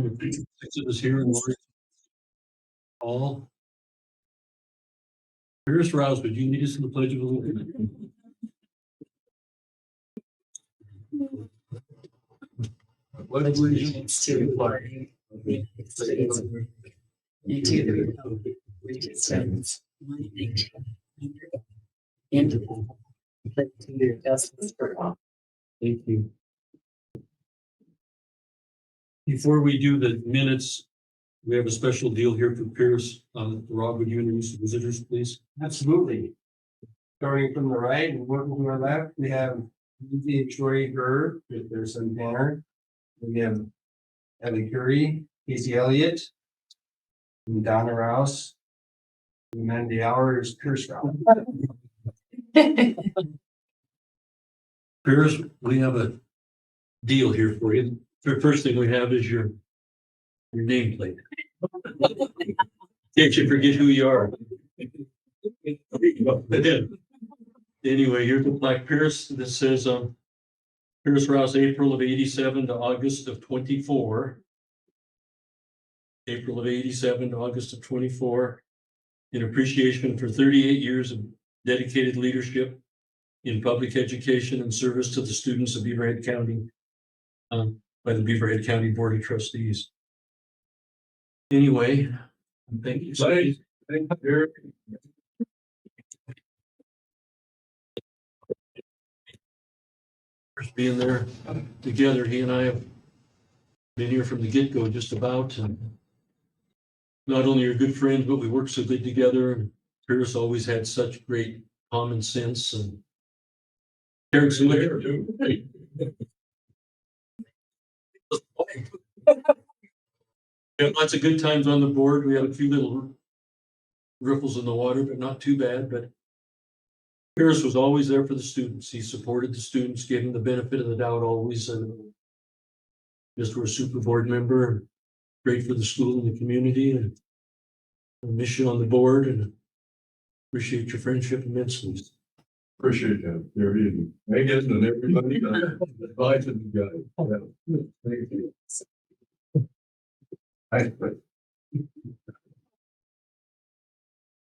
quorum, six of us here and Lori. All. Pierce Rouse, would you lead us in the Pledge of Allegiance? Pledge allegiance to the flag of the United States and to the republic which stands one nation under God, indivisible, with liberty and justice for all. Thank you. Before we do the minutes, we have a special deal here for Pierce. Rob, would you introduce the visitors, please? Absolutely. Starting from the right and working to our left, we have Lindsay and Troy Gurr with their son Tanner. We have Ellie Curry, Casey Elliott, and Donna Rouse. And Mandy Hours, Pierce Rouse. Pierce, we have a deal here for you. The first thing we have is your nameplate. Can't you forget who you are? Anyway, here's the plaque, Pierce. This says, Pierce Rouse, April of 87 to August of 24. April of 87 to August of 24. In appreciation for 38 years of dedicated leadership in public education and service to the students of Beaverhead County by the Beaverhead County Board of Trustees. Anyway, thank you. Thank you. First being there together, he and I have been here from the get-go just about, and not only are good friends, but we work so good together. And Pierce always had such great common sense and cared so much. We had lots of good times on the board. We had a few little ripples in the water, but not too bad. But Pierce was always there for the students. He supported the students, gave them the benefit of the doubt always, and just were a super board member, great for the school and the community, and I miss you on the board and appreciate your friendship immensely. Appreciate that. There it is. Megan and everybody. Advice to you guys. Yeah.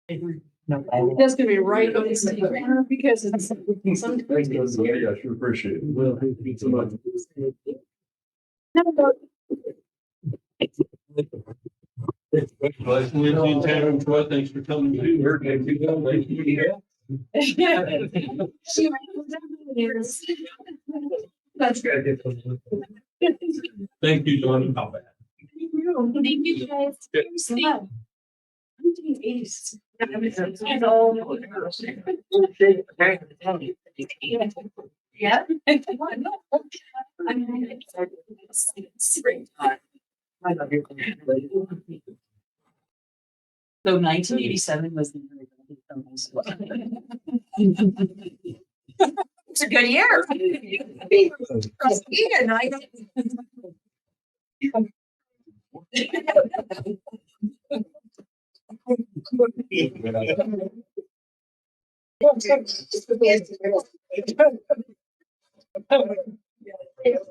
Thank you. That's gonna be right on his corner because it's sometimes. Yeah, I sure appreciate it. Well, thank you so much. Lindsay and Tanner and Troy, thanks for coming. That's good. Thank you, John. Thank you guys. I'm doing 80s. Yeah. I'm excited. It's springtime. I love your. So 1987 was the year. It's a good year. Trustee and I.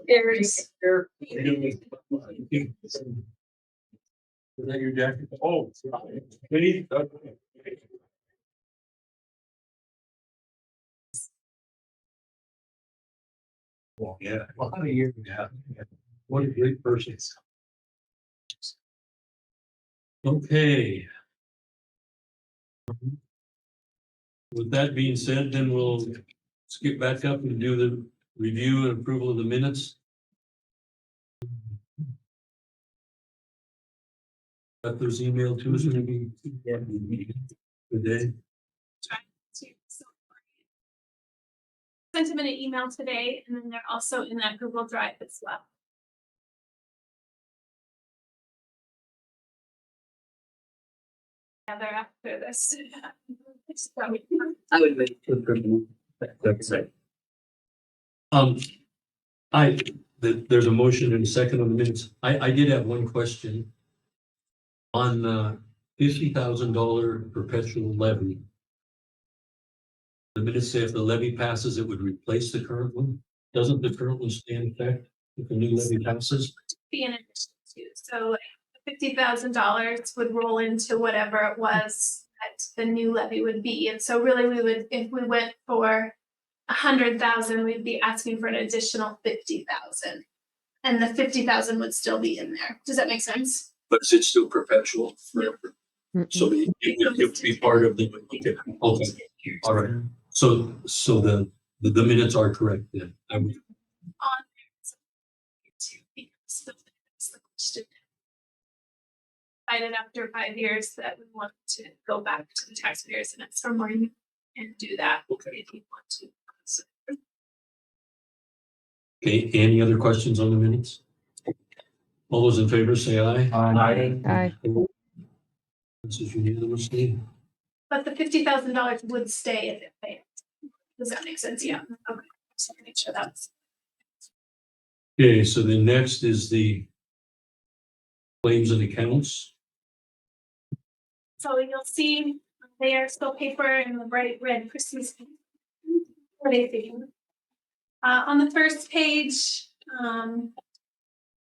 There's Is that your jacket? Oh, we well, yeah. Well, how a year? Yeah. What a great person. Okay. With that being said, then we'll skip back up and do the review and approval of the minutes. Got those emailed to us maybe today. Sent them in an email today, and then they're also in that Google Drive as well. Together after this. I would wait to approve. There's a motion and a second on the minutes. I did have one question. On $50,000 perpetual levy. The minutes say if the levy passes, it would replace the current one. Doesn't the current one stay in effect if the new levy passes? Be in addition to, so So $50,000 would roll into whatever it was that the new levy would be. And so really we would, if we went for 100,000, we'd be asking for an additional 50,000. And the 50,000 would still be in there. Does that make sense? But is it still perpetual forever? So it would be part of the, okay, all right. So the minutes are correct then. I would, On there. So because the question. Decided after 5 years that we want to go back to the taxpayers and ask for more and do that if you want to. So, okay, any other questions on the minutes? All those in favor say aye. Aye. This is unanimously. but the $50,000 would stay if it failed. Does that make sense? Yeah. Okay. So make sure that's. Okay, so the next is the claims and accounts. So you'll see they are still paper in the bright red Christmas holiday theme. On the first page,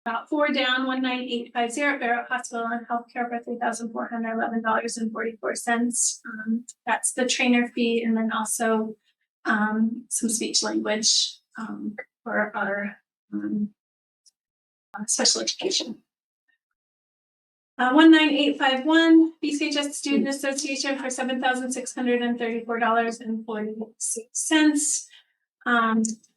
about 4 down, 19850 Barrett Hospital and Healthcare for $3,411.44. That's the trainer fee, and then also some speech language for our special education. 19851 BCHS Student Association for $7,634.46.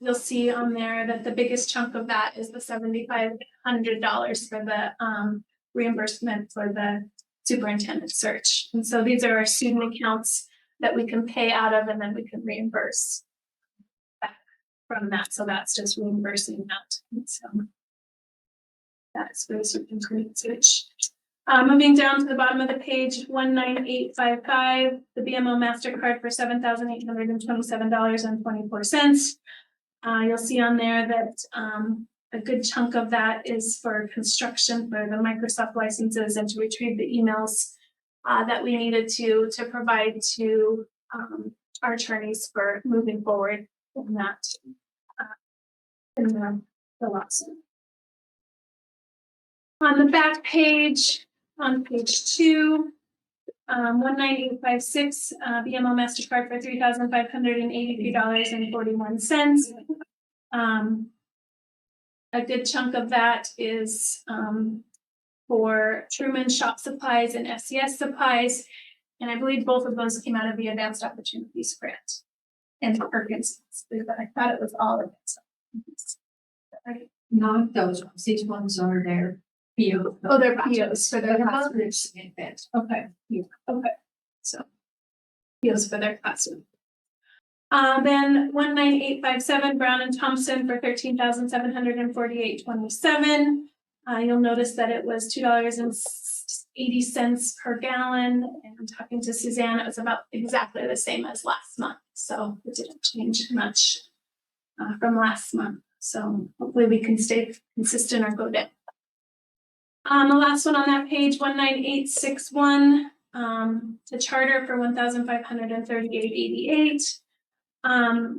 You'll see on there that the biggest chunk of that is the $7,500 for the reimbursement for the superintendent search. And so these are our student accounts that we can pay out of, and then we can reimburse back from that. So that's just reimbursing that. And so that's for the superintendent search. Moving down to the bottom of the page, 19855, the BMO MasterCard for $7,827.24. You'll see on there that a good chunk of that is for construction for the Microsoft licenses and to retrieve the emails that we needed to provide to our attorneys for moving forward in that in the lawsuit. On the back page, on page 2, 19856, BMO MasterCard for $3,583.41. A good chunk of that is for Truman Shop Supplies and SCS Supplies. And I believe both of those came out of the Advanced Opportunities Grant and Perkins. But I thought it was all Advanced Opportunities. Right? Not those ones, these ones are their PO. Oh, they're POs for their classroom. Okay, yeah, okay, so. POs for their classroom. Then 19857 Brown and Thompson for $13,748.27. You'll notice that it was $2.80 per gallon, and talking to Suzanne, it was about exactly the same as last month. So it didn't change much from last month. So hopefully we can stay consistent or go down. The last one on that page, 19861, the charter for $1,538.88.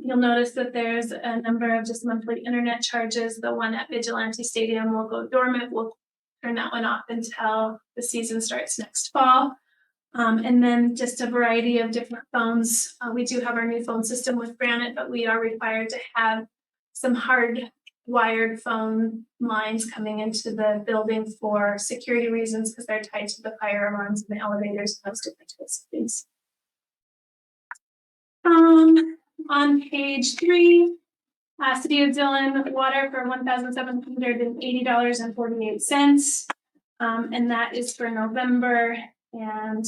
You'll notice that there's a number of just monthly internet charges. The one at Vigilante Stadium will go dormant. We'll turn that one off until the season starts next fall. And then just a variety of different phones. We do have our new phone system with Granite, but we are required to have some hard wired phone lines coming into the building for security reasons because they're tied to the fire alarms and the elevators and those different types of things. On page 3, City of Dillon water for $1,780.48. And that is for November. And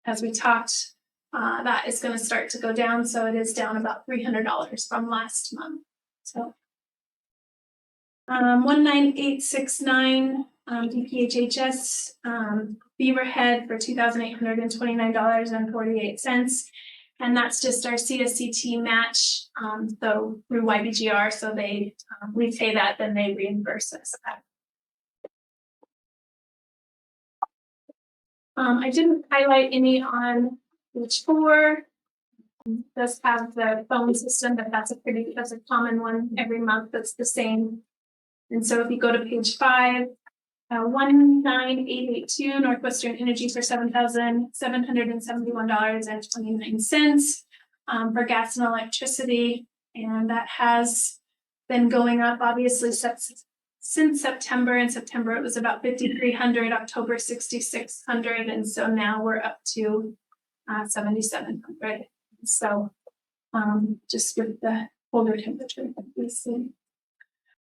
as we talked, that is going to start to go down. So it is down about $300 from last month. So 19869 DPHHS Beaverhead for $2,829.48. And that's just our CSCT match. So through YBGR, so they we pay that, then they reimburse us that. I didn't highlight any on page 4. It does have the phone system, but that's a common one every month that's the same. And so if you go to page 5, 19882 Northwestern Energy for $7,771.29 for gas and electricity. And that has been going up obviously since September. In September, it was about 5,300, October 6,600. And so now we're up to 7,700. So just with the colder temperature that we see.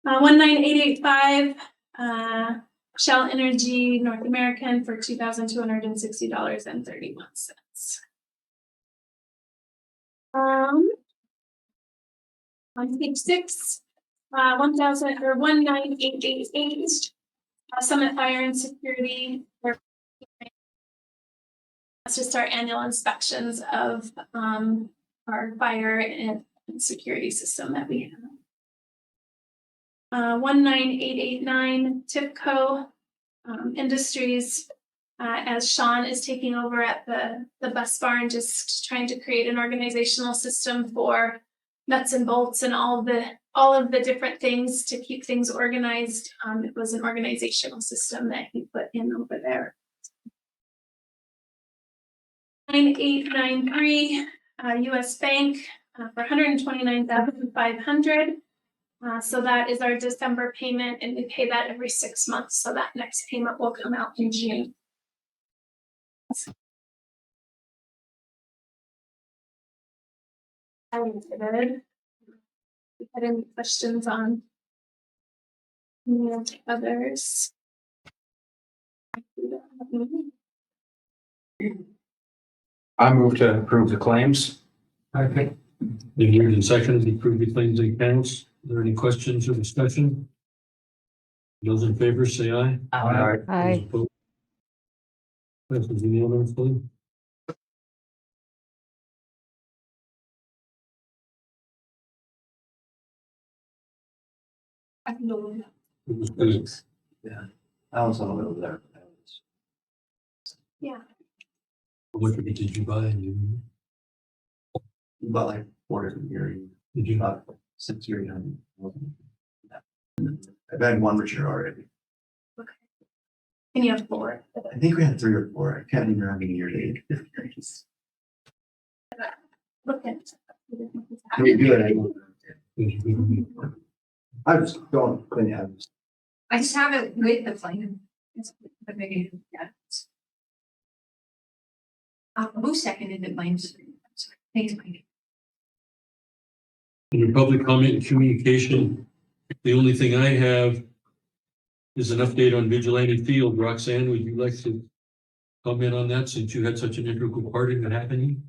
19885 Shell Energy North American for $2,260.31. On page 6, 19888 Summit Fire and Security. That's just our annual inspections of our fire and security system that we have. 19889 TIPCO Industries, as Sean is taking over at the bus barn, just trying to create an organizational system for nuts and bolts and all of the different things to keep things organized. It was an organizational system that he put in over there. 9893 US Bank for $129,500. So that is our December payment, and we pay that every 6 months. So that next payment will come out in June. Did we had any questions on any of the others? I move to approve the claims. Been moved and seconded to approve the claims and accounts. Are there any questions or discussion? Those in favor say aye. Aye. Those opposed? Passes unanimously. It was good. I was all over there. Yeah. What did you buy? About like 4 different years, Did you? about 6 years. I've had one mature already. And you have 4. I think we had 3 or 4. I can't remember how many years they did. Look at. We do it. Did I just don't clean it. I just have it with the plan. But maybe, yeah. Who seconded the claims? Thanks, Mike. Under public comment and communication, the only thing I have is an update on Vigilante Field. Roxanne, would you like to comment on that since you had such an integral part in it happening?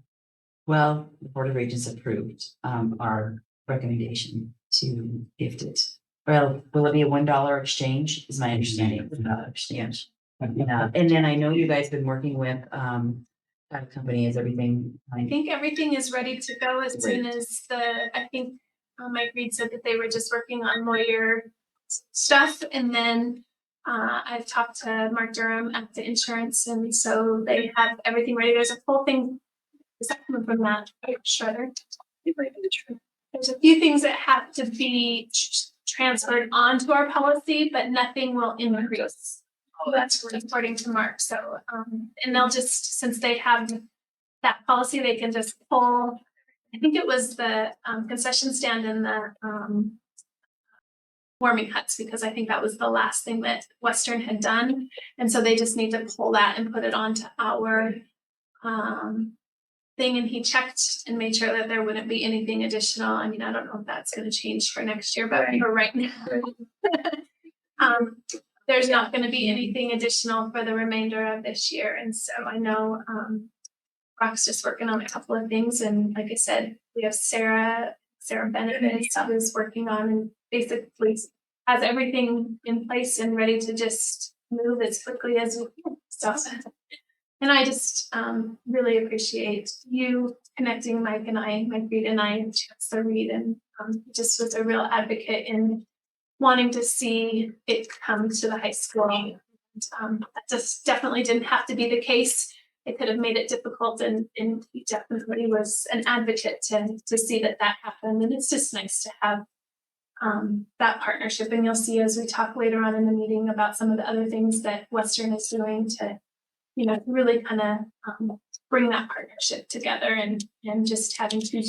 Well, the Board of Regents approved our recommendation to gift it. Well, will it be a $1 exchange? Is my understanding of the $1 exchange. And then I know you guys have been working with that company. Is everything? I think everything is ready to go as soon as I think Mike Reed said that they were just working on lawyer stuff. And then I've talked to Mark Durham at the insurance, and so they have everything ready. There's a full thing. Is that coming from that shredder? There's a few things that have to be transferred onto our policy, but nothing will increase. That's according to Mark. So, and they'll just, since they have that policy, they can just pull, I think it was the concession stand and the warming huts, because I think that was the last thing that Western had done. And so they just need to pull that and put it onto our thing. And he checked and made sure that there wouldn't be anything additional. I mean, I don't know if that's going to change for next year, but for right now, there's not going to be anything additional for the remainder of this year. And so I know Brock's just working on a couple of things. And like I said, we have Sarah Bennett who's working on and basically has everything in place and ready to just move as quickly as we can. So, and I just really appreciate you connecting Mike Reed and I, Chancellor Reed, and just was a real advocate in wanting to see it come to the high school. And, that just definitely didn't have to be the case. It could have made it difficult, and he definitely was an advocate to see that happened. And it's just nice to have that partnership. And you'll see as we talk later on in the meeting about some of the other things that Western is doing to, really kind of bring that partnership together and just having two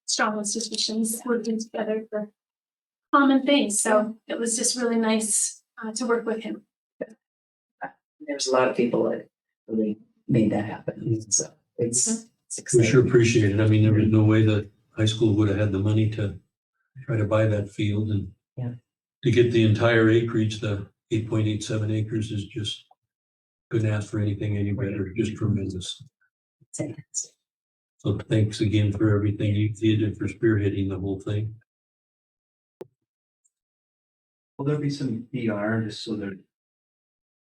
strong institutions working together for common things. So it was just really nice to work with him. There's a lot of people that really made that happen. So it's We exciting. sure appreciate it. I mean, there was no way that high school would have had the money to try to buy that field and Yeah. to get the entire acreage, the 8.87 acres is just couldn't ask for anything any better, just tremendous. Fantastic. So thanks again for everything you did and for spearheading the whole thing. Will there be some PR just so that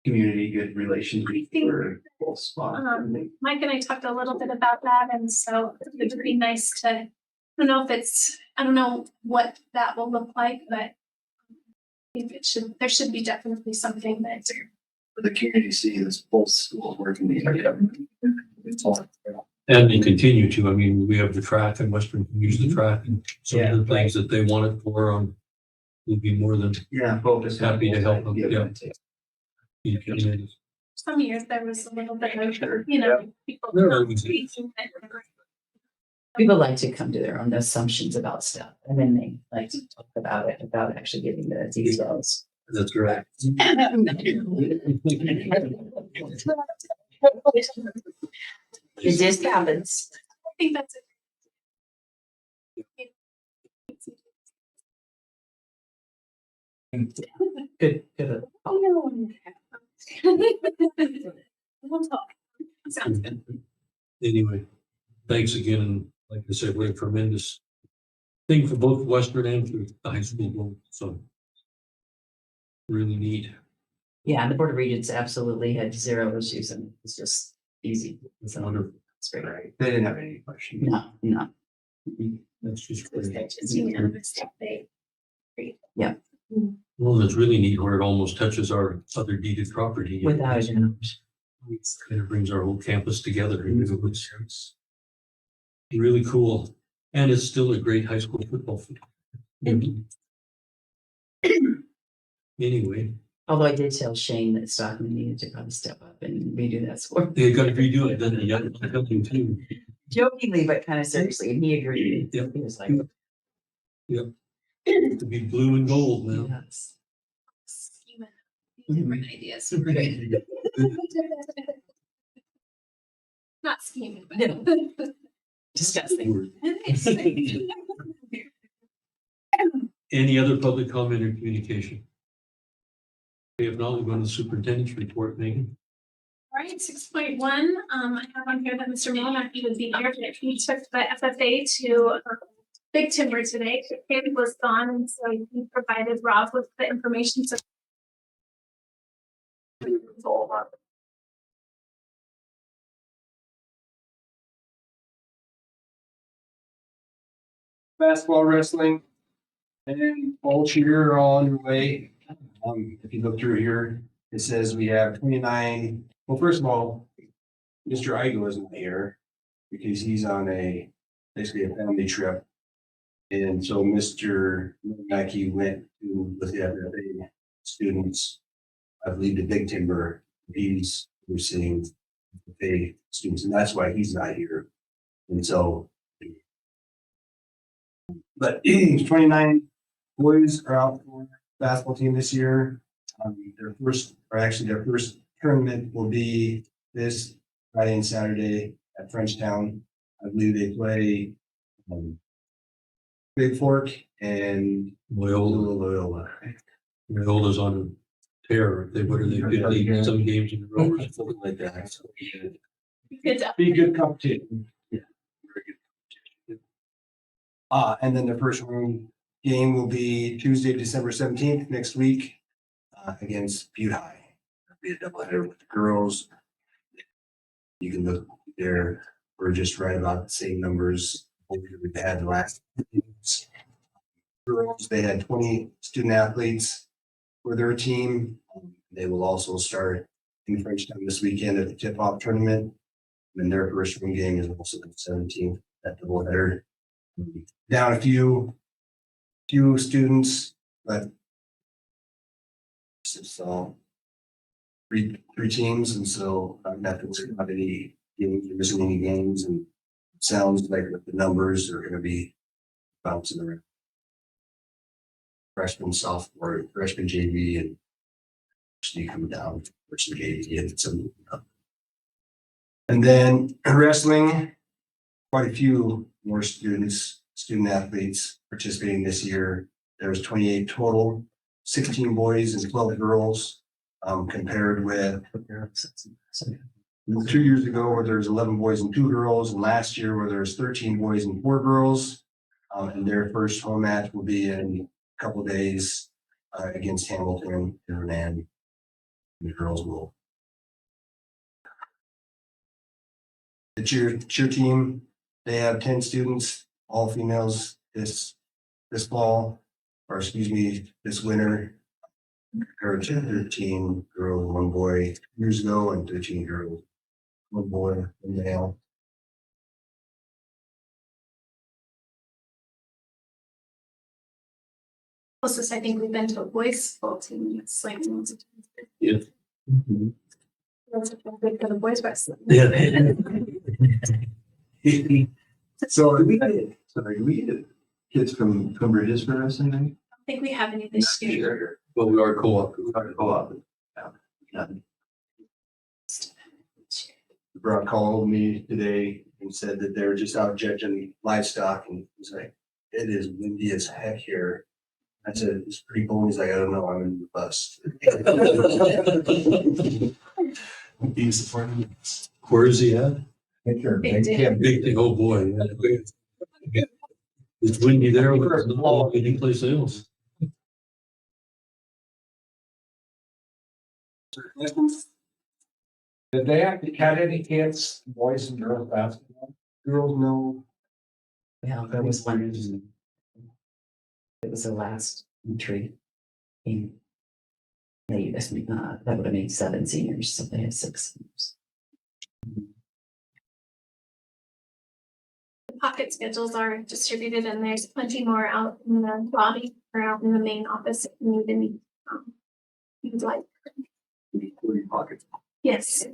community good relations for both spots? Mike and I talked a little bit about that, and so it would be nice to, I don't know what that will look like, but I think there should be definitely something that. For the community see this both schools working together. It's all. And they continue to, I mean, we have the track and Western can use the track and some of the things that they want it for, we'll be more than Yeah, focus. on Happy to both help sides, them, give yeah. and take. in communities. Some years there was a little bit of, people. There always is. thinking that- People like to come to their own assumptions about stuff, and then they like to talk about it without actually getting the details. That's correct. It just happens. I think that's it. Good. We'll talk. Sounds good. Anyway, thanks again. And like I said, we're a tremendous thing for both Western and for the high school. Both, so really neat. Yeah, and the Board of Regents absolutely had zero issues, and it's just easy. It's So wonderful. it's great. Right, they didn't have any questions. No. That's just It's great. just unanimous. Well, it's really neat where it almost touches our other deeded property. Without a doubt. Kind of brings our whole campus together. It's really cool. And it's still a great high school football field. Anyway, Although I did tell Shane that Stockman needed to probably step up and redo that score. they got to redo it, then the young building too. Jokingly, but kind of seriously, and he agreed. Yep. He was like, To be blue and gold now. yes. Different ideas. Not scheming, but. Disgusting. Any other public comment or communication? If not, we'll go to the superintendent's report, Megan. All right, 6.1, I have on here that Mr. Maloney would be here, but he took the FFA to Big Timber today. David was gone, and so he provided Rob with the information. So Basketball, wrestling, and all cheer are all underway. If you look through here, it says we have 29. Well, first of all, Mr. Igo isn't here because he's on basically a family trip. And so Mr. Mackey went to with the FFA students, I believe to Big Timber. He's receiving FFA students, and that's why he's not here. And so, but 29 boys are out for basketball team this year. Their first tournament will be this Friday and Saturday at Frenchtown. I believe they play Big Fork and Loyola. Loyola's on a tear. They what are they 50 some games in a row or something like that. So, good job. be a good competition. Yeah, very good competition. And then the first room game will be Tuesday, December 17th, next week, against Butte High. It'll be a doubleheader with the girls. You can look there. We're just right about the same numbers we've had the last games. Girls, they had 20 student athletes for their team. They will also start in Frenchtown this weekend at the tip-off tournament. And their first room game is also the 17th at doubleheader. Down a few few students, but so three teams, and so I'm not concerned about any games or missing any games, and sounds like the numbers are gonna be bouncing around. Freshman, sophomore, freshman JV, and you come down for some JV and some. And then wrestling, quite a few more student athletes participating this year. There's 28 total, 16 boys and 12 girls, compared with 2 years ago where there's 11 boys and 2 girls, and last year where there's 13 boys and 4 girls. And their first home match will be in a couple of days against Hamilton and Renan. The girls will. The cheer team, they have 10 students, all females this fall, or excuse me, this winter. Compared to 13 girls, 1 boy years ago, and 13 girls, 1 boy, 1 male. Closest I think we've been to a boys' football team, it's like. Yeah. Good for the boys wrestling. So Do we get kids from Bridges for wrestling? I don't think we have any this year. Well, we are co-op. Co-op. Brock called me today and said that they're just out judging livestock, and he's like, it is windy as heck here. I said, it's pretty cold. He's like, I don't know, I'm in the bus. He's supporting. Where is he at? Big Dam. Big thing, oh boy. It's windy there, but it's not any place else. Did they have any kids, boys and girls basketball? Girls know. Yeah, there was one. It was the last entry. And they, that would have made 7 seniors, so they had 6 seniors. The pocket schedules are distributed and there's plenty more out in the lobby or out in the main office if you need any. You'd like. Pockets. Yes.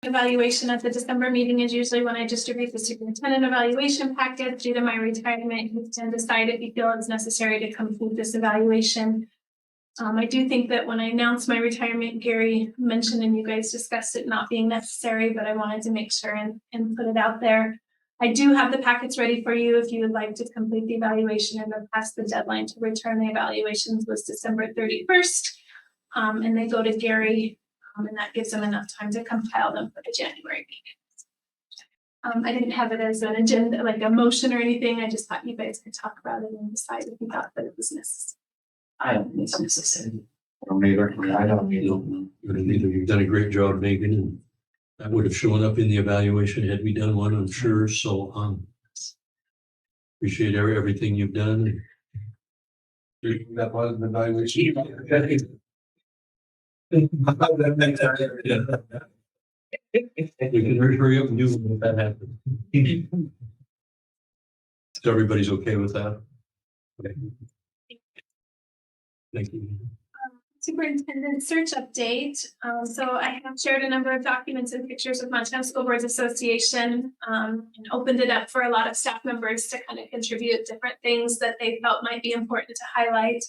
Evaluation at the December meeting is usually when I distribute the superintendent evaluation packet. Due to my retirement, you can decide if you feel it's necessary to complete this evaluation. I do think that when I announced my retirement, Gary mentioned and you guys discussed it not being necessary, but I wanted to make sure and put it out there. I do have the packets ready for you if you would like to complete the evaluation. And the past the deadline to return the evaluations was December 31st. And they go to Gary, and that gives them enough time to compile them for the January meeting. I didn't have it as an agenda, like a motion or anything. I just thought you guys could talk about it and decide if you thought that it was necessary. I don't think it's necessary. I don't either. I don't need You've done a great job, Megan, and that would have shown up in the evaluation had we done one, I'm sure, so, appreciate everything you've done. That was the evaluation. We can hurry up and do when that happens. So everybody's okay with that? Okay. Thank you. Superintendent search update. So I have shared a number of documents and pictures with Montana School Boards Association and opened it up for a lot of staff members to kind of contribute different things that they felt might be important to highlight.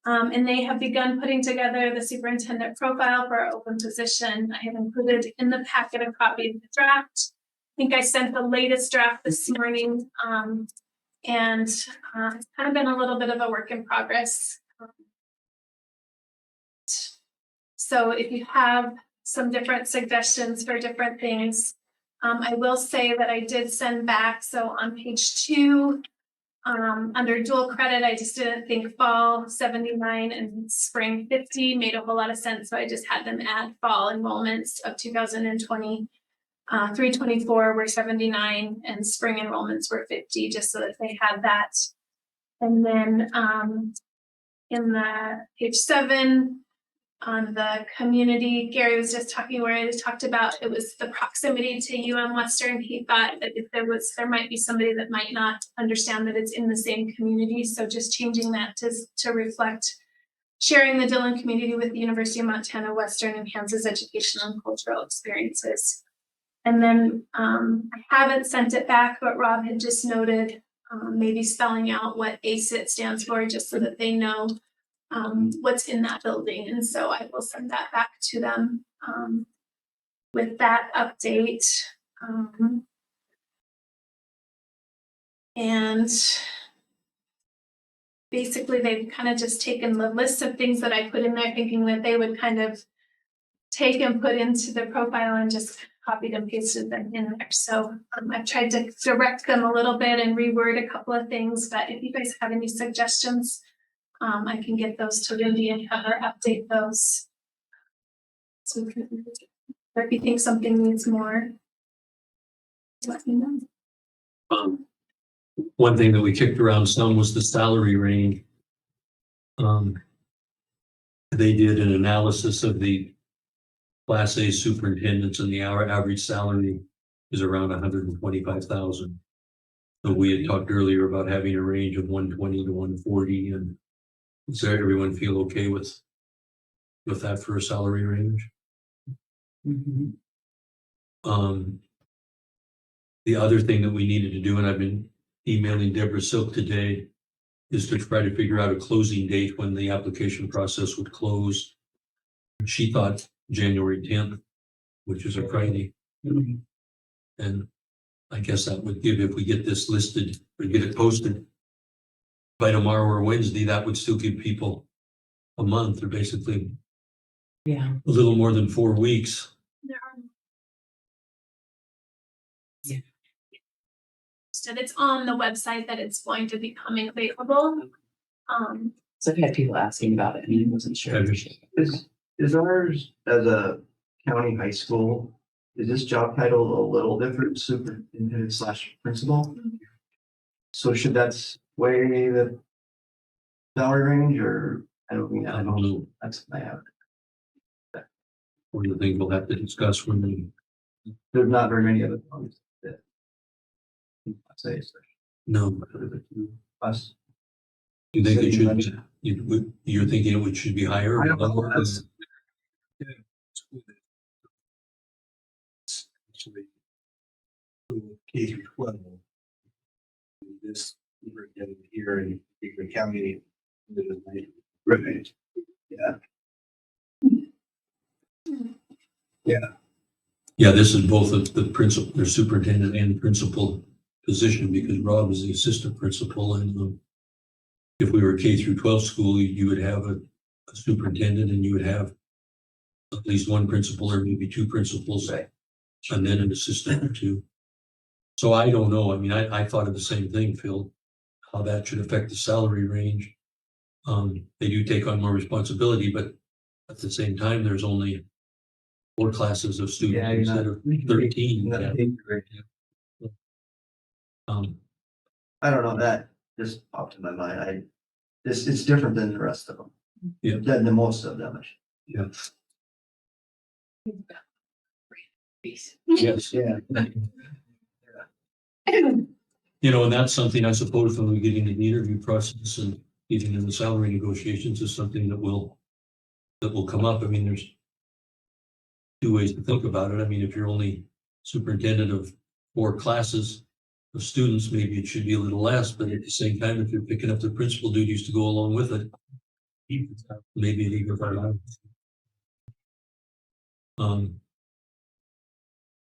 And they have begun putting together the superintendent profile for our open position. I have included in the packet a copy of the draft. I think I sent the latest draft this morning. It's kind of been a little bit of a work in progress. So if you have some different suggestions for different things, I will say that I did send back. So on page 2, under dual credit, I just didn't think fall 79 and spring 50 made a whole lot of sense. So I just had them add fall enrollments of 2020. 324 were 79 and spring enrollments were 50, just so that they had that. And then in the page 7, on the community. Gary was just talking where I talked about it was the proximity to Western. He thought that if there might be somebody that might not understand that it's in the same community. So just changing that to reflect sharing the Dillon community with the University of Montana Western enhances educational and cultural experiences. And then I haven't sent it back, but Rob had just noted maybe spelling out what ACIT stands for, just so that they know what's in that building. And so I will send that back to them with that update. And basically they've kind of just taken the list of things that I put in there, thinking that they would kind of take and put into the profile and just copied and pasted them in there. So I've tried to direct them a little bit and reword a couple of things, but if you guys have any suggestions, I can get those to Lindy and have her update those. So we can, or if you think something needs more, let me know. One thing that we kicked around some was the salary range. They did an analysis of the Class A superintendents, and the average salary is around 125,000. So we had talked earlier about having a range of 120 to 140, and does everyone feel okay with that for a salary range? The other thing that we needed to do, and I've been emailing Deborah Silk today, is to try to figure out a closing date when the application process would close. She thought January 10th, which is a Friday. And I guess that would give, if we get this listed or get it posted by tomorrow or Wednesday, that would still give people a month, or basically Yeah. a little more than 4 weeks. There are. Yeah. So it's on the website that it's going to be coming available. So I've had people asking about it and I wasn't sure. Is ours as a county high school, is this job title a little different, superintendent / principal? So should that sway the salary range, or I don't I don't know. That's I have. One of the things we'll have to discuss when we, There's not very many other ones that I'd say no. us. You think it should be, you're thinking it should be higher? I don't know, that's- K through 12. This here in Hickory County. Right. Yeah, this is both the principal, the superintendent and principal position, because Rob is the assistant principal, and if we were K through 12 school, you would have a superintendent, and you would have at least one principal or maybe two principals, Right. and then an assistant or two. So I don't know. I mean, I thought of the same thing, Phil, how that should affect the salary range. They do take on more responsibility, but at the same time, there's only 4 classes of students instead of 13. Yeah. I don't know, that just popped in my mind. It's different than the rest of them. Yeah. Than the most of them. Yeah. Yes. Yes. Yeah. You know, and that's something I suppose when we get into the interview process and even in the salary negotiations is something that will come up. I mean, there's 2 ways to think about it. I mean, if you're only superintendent of 4 classes of students, maybe it should be a little less, but at the same time, if you're picking up the principal duties to go along with it, maybe it even out.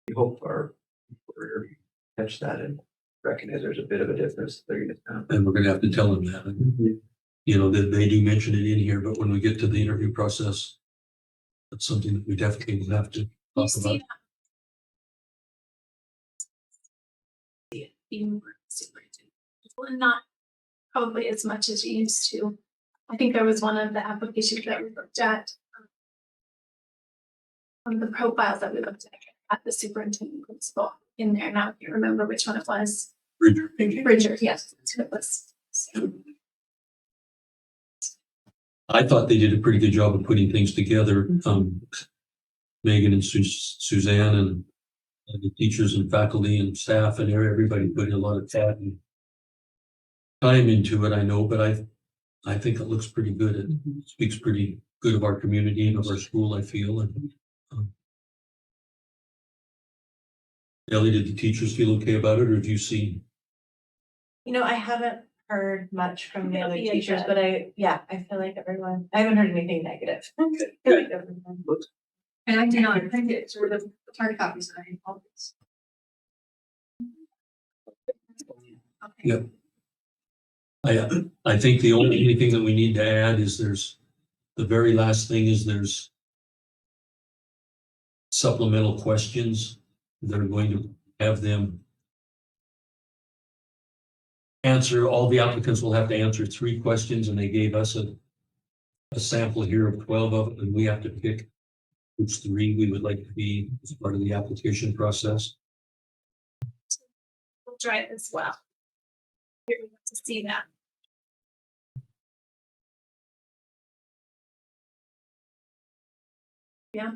We hope our employer catch that and recognize there's a bit of a difference. They're gonna. And we're gonna have to tell them that. You know, that they do mention it in here, but when we get to the interview process, that's something that we definitely will have to You talk see about. that being superintendent, well, not probably as much as you used to. I think there was one of the applications that we looked at. One of the profiles that we looked at the superintendent principal in there. Now I can't remember which one it was. Bridger. Bridger, yes, that's who it was. So, I thought they did a pretty good job of putting things together. Megan and Suzanne and the teachers and faculty and staff and everybody put in a lot of thought and time into it, I know, but I think it looks pretty good. It speaks pretty good of our community and of our school, I feel. And Ellie, did the teachers feel okay about it, or have you seen? You know, I haven't heard much from the It'll other be a teachers, good- but I feel like everyone, I haven't heard anything negative. I feel like everyone- And I did not print it, sort of hard copies that I have all this. Okay. Yep. I think the only thing that we need to add is the very last thing is there's supplemental questions. They're going to have them answer, all the applicants will have to answer 3 questions, and they gave us a sample here of 12 of them, and we have to pick which 3 we would like to be as part of the application process. We'll try it as well. Here we get to see that. Yeah.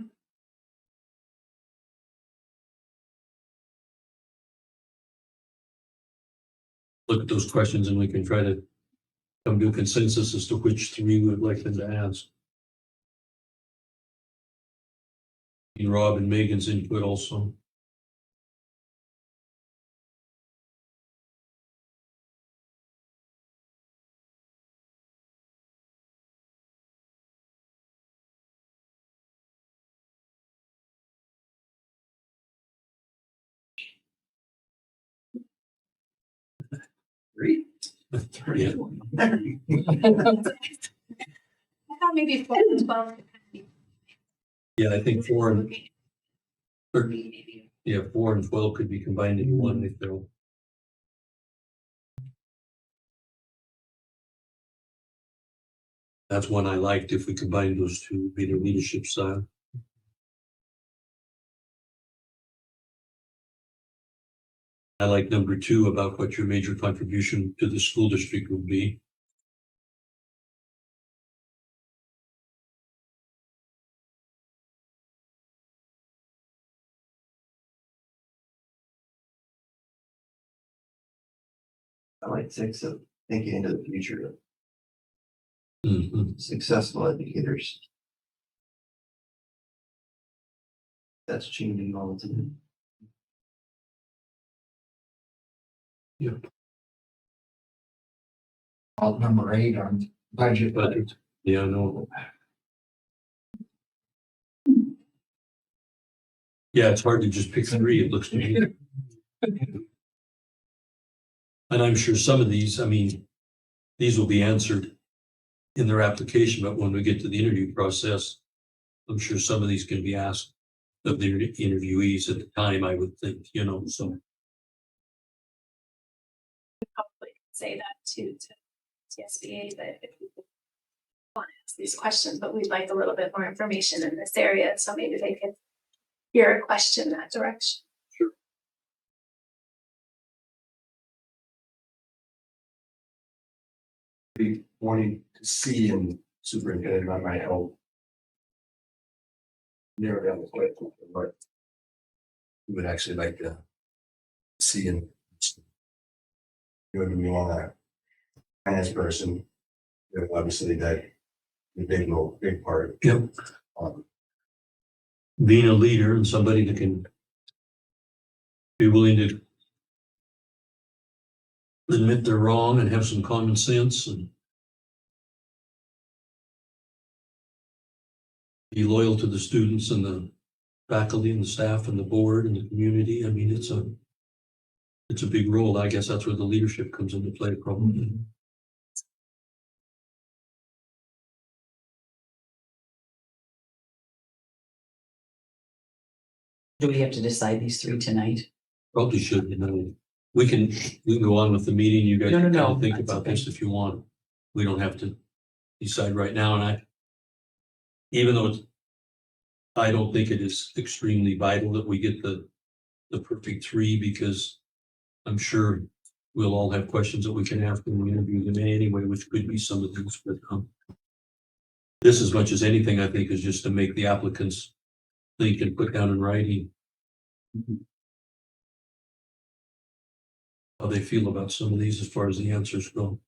Look at those questions and we can try to come to a consensus as to which 3 we would like them to ask. And Rob and Megan's input also. Three? Yeah. I thought maybe 4 and 12. Yeah, I think 4 and Okay. 4 and 12 could be combined into one if they'll. That's one I liked. If we combine those 2, would be the leadership style. I like number 2 about what your major contribution to the school district would be. I like 6 of thinking into the future, Mhm. successful educators. That's changing all the time. Number 8 on budget. But, yeah, no. Yeah, it's hard to just pick 3, it looks to me. And I'm sure some of these, I mean, these will be answered in their application, but when we get to the interview process, I'm sure some of these can be asked of the interviewees at the time, I would think, so. Probably say that to TSBA, that if people want to ask these questions, but we'd like a little bit more information in this area, so maybe they could hear a question that direction. Be wanting to see in superintendent, that might help. Narrow down the question, but we would actually like to see in. You know, we want a finance person, obviously that the big part. Yep. Um, Being a leader and somebody that can be willing to admit they're wrong and have some common sense and be loyal to the students and the faculty and the staff and the board and the community. I mean, it's a big role. I guess that's where the leadership comes into play probably. Do we have to decide these 3 tonight? Probably should, we can go on with the meeting. You guys No, can no, kind of think that's about okay. this if you want. We don't have to decide right now. And even though I don't think it is extremely vital that we get the perfect 3, because I'm sure we'll all have questions that we can ask when we interview them anyway, which could be some of these, but This, as much as anything, I think, is just to make the applicants think and put down in writing how they feel about some of these as far as the answers go.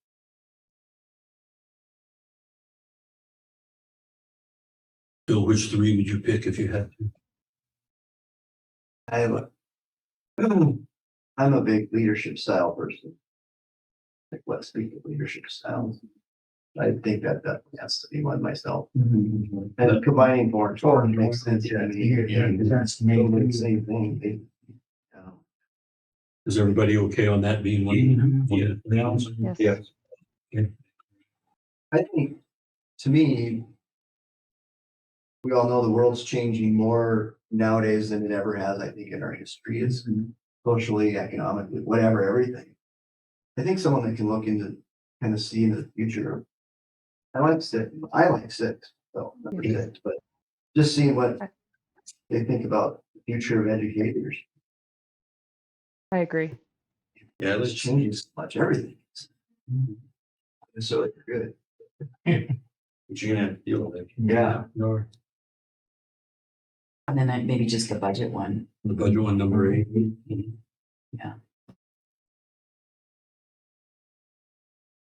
Bill, which three would you pick if you had to? I'm a big leadership style person. Like, let's speak of leadership styles. I think that definitely has to be one myself. And combining four and 12 makes sense. Yeah, That's the same thing. Is everybody okay on that being one? Yeah. Yes. I think, to me, we all know the world's changing more nowadays than it ever has, I think, in our history. It's socially, economically, whatever, everything. I think someone that can look into, kind of see into the future. I like six, so number 6, but just seeing what they think about the future of educators. I agree. Yeah, It's changing so much, everything. So it's good. But you're gonna have to deal with it. Yeah. No, And then maybe just the budget one. the budget one, number 8. Yeah.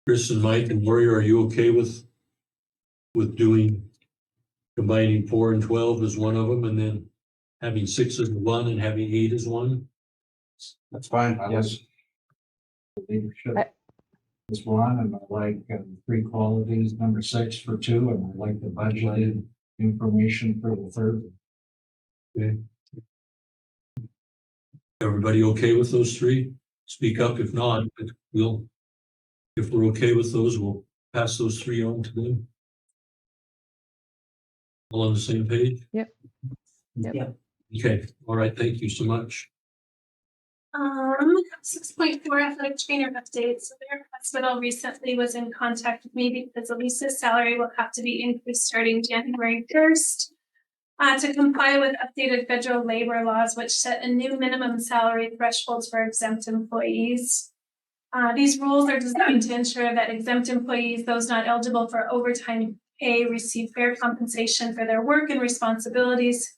Chris and Mike and Lori, are you okay with doing, combining 4 and 12 as one of them, and then having 6 as one and having 8 as one? That's fine, yes. Leadership is one, and I like 3 qualities, number 6 for 2, and I like the budgeted information for the 3rd. Okay. Everybody okay with those 3? Speak up if not, but if we're okay with those, we'll pass those 3 on to them. All on the same page? Yep. Okay, all right, thank you so much. 6.4 athletic trainer updates. So their hospital recently was in contact with me because Elisa's salary will have to be increased starting January 1st. To comply with updated federal labor laws, which set a new minimum salary thresholds for exempt employees. These rules are designed to ensure that exempt employees, those not eligible for overtime pay, receive fair compensation for their work and responsibilities.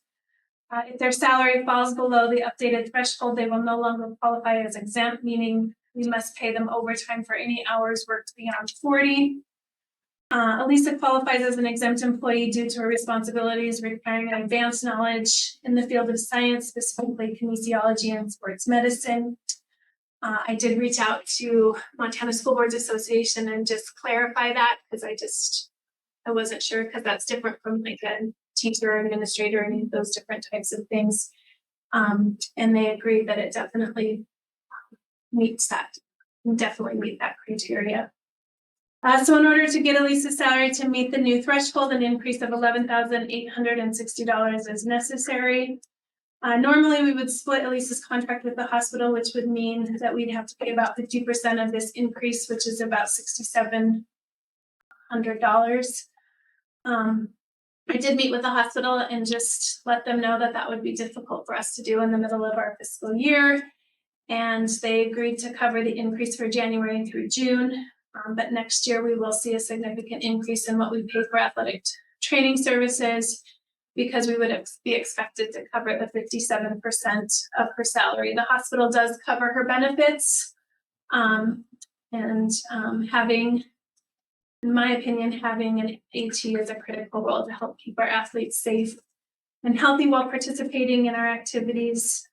If their salary falls below the updated threshold, they will no longer qualify as exempt, meaning we must pay them overtime for any hours worked beyond 40. Elisa qualifies as an exempt employee due to her responsibilities requiring advanced knowledge in the field of science, specifically kinesiology and sports medicine. I did reach out to Montana School Boards Association and just clarify that because I wasn't sure, because that's different from like a teacher or administrator, any of those different types of things. And they agreed that it definitely meets that, definitely meet that criteria. So in order to get Elisa's salary to meet the new threshold, an increase of $11,860 is necessary. Normally we would split Elisa's contract with the hospital, which would mean that we'd have to pay about 50% of this increase, which is about $6,700. I did meet with the hospital and just let them know that that would be difficult for us to do in the middle of our fiscal year. And they agreed to cover the increase for January through June. But next year we will see a significant increase in what we pay for athletic training services, because we would be expected to cover the 57% of her salary. The hospital does cover her benefits. Having, in my opinion, having an AT is a critical role to help keep our athletes safe and healthy while participating in our activities.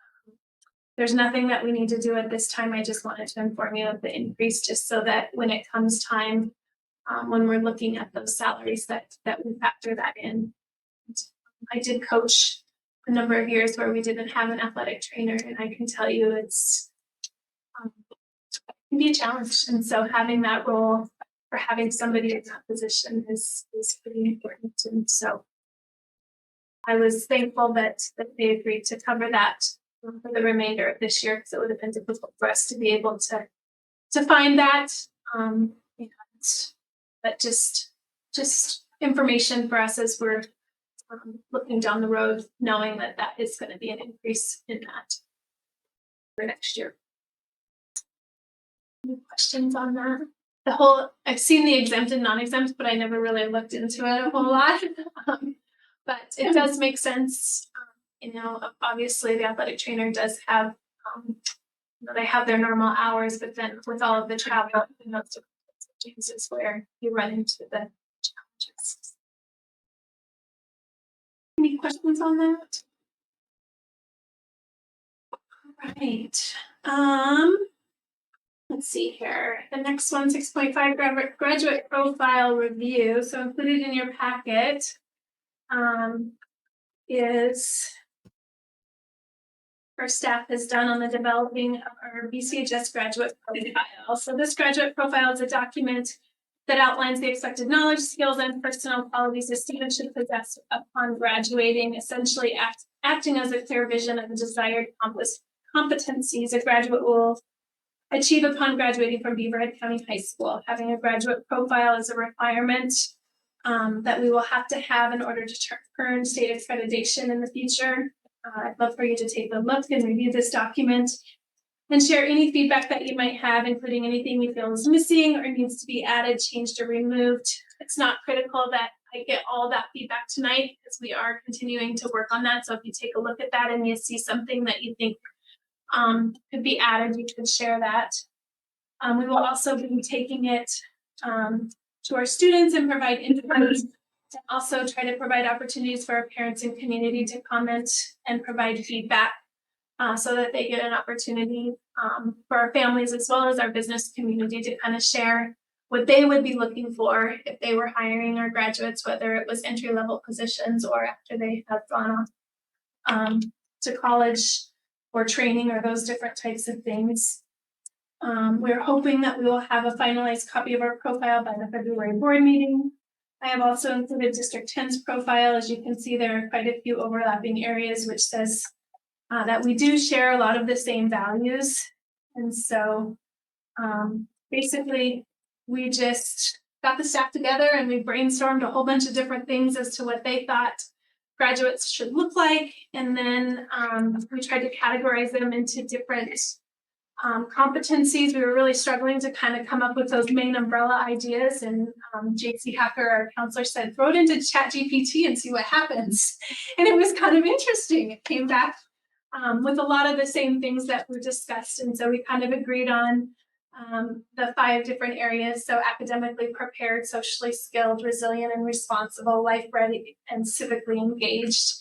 There's nothing that we need to do at this time. I just wanted to inform you of the increase, just so that when it comes time, when we're looking at those salaries, that we factor that in. I did coach a number of years where we didn't have an athletic trainer, and I can tell you it can be a challenge. And so having that role, or having somebody in that position is pretty important. And so I was thankful that they agreed to cover that for the remainder of this year, because it would have been difficult for us to be able to find that. But just information for us as we're looking down the road, knowing that is going to be an increase in that for next year. Any questions on that? I've seen the exempt and non-exempt, but I never really looked into it a whole lot. But it does make sense. You know, obviously the athletic trainer does have, they have their normal hours, but then with all of the travel and those different circumstances where you run into the challenges. Any questions on that? All right. Let's see here. The next one, 6.5 graduate profile review. So included in your packet is our staff has done on the developing of our BCHS graduate profile. So this graduate profile is a document that outlines the expected knowledge, skills, and personal qualities a student should possess upon graduating, essentially acting as a clear vision of the desired competencies a graduate will achieve upon graduating from Beaverhead County High School. Having a graduate profile is a requirement that we will have to have in order to earn state accreditation in the future. I'd love for you to take a look and review this document and share any feedback that you might have, including anything you feel is missing or needs to be added, changed, or removed. It's not critical that I get all that feedback tonight because we are continuing to work on that. So if you take a look at that and you see something that you think could be added, you could share that. We will also be taking it to our students and provide input, and also try to provide opportunities for our parents and community to comment and provide feedback so that they get an opportunity for our families as well as our business community to kind of share what they would be looking for if they were hiring our graduates, whether it was entry-level positions or after they have gone off to college or training or those different types of things. We're hoping that we will have a finalized copy of our profile by the February board meeting. I have also included District 10's profile. As you can see, there are quite a few overlapping areas, which says that we do share a lot of the same values. And so basically, we just got the staff together and we brainstormed a whole bunch of different things as to what they thought graduates should look like. And then we tried to categorize them into different competencies. We were really struggling to kind of come up with those main umbrella ideas. And JC Hacker, our counselor, said, throw it into ChatGPT and see what happens. And it was kind of interesting. It came back with a lot of the same things that were discussed. And so we kind of agreed on the 5 different areas. So academically prepared, socially skilled, resilient and responsible, life ready, and civically engaged.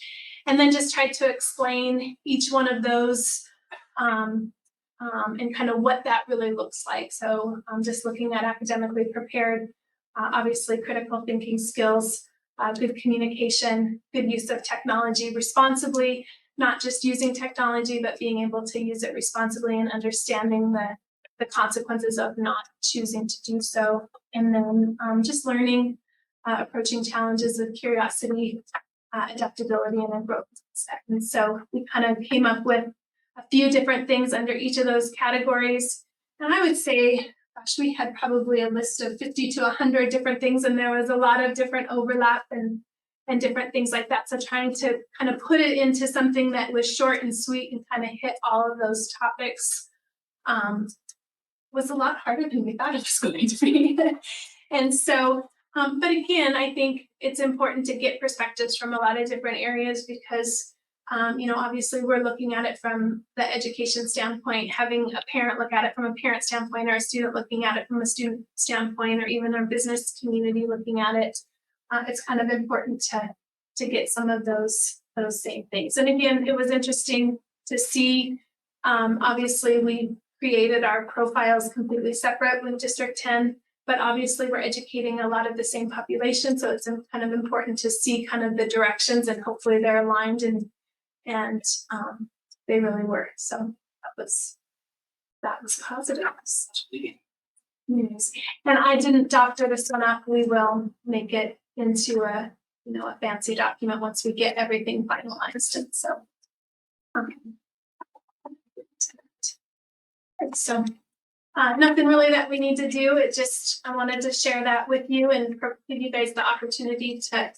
And then just tried to explain each one of those and kind of what that really looks like. So just looking at academically prepared, obviously critical thinking skills, good communication, good use of technology responsibly, not just using technology, but being able to use it responsibly and understanding the consequences of not choosing to do so. And then just learning, approaching challenges with curiosity, adaptability, and a growth mindset. And so we kind of came up with a few different things under each of those categories. And I would say, gosh, we had probably a list of 50 to 100 different things, and there was a lot of different overlap and different things like that. So trying to kind of put it into something that was short and sweet and kind of hit all of those topics was a lot harder than we thought it was going to be. And so, but again, I think it's important to get perspectives from a lot of different areas because obviously we're looking at it from the education standpoint, having a parent look at it from a parent standpoint, or a student looking at it from a student standpoint, or even our business community looking at it. It's kind of important to get some of those same things. And again, it was interesting to see, obviously we created our profiles completely separate with District 10, but obviously we're educating a lot of the same population. So it's kind of important to see kind of the directions, and hopefully they're aligned and they really were. So that was positive news. And I didn't doctor this one up. We will make it into a fancy document once we get everything finalized. And so, so nothing really that we need to do. I wanted to share that with you and give you guys the opportunity to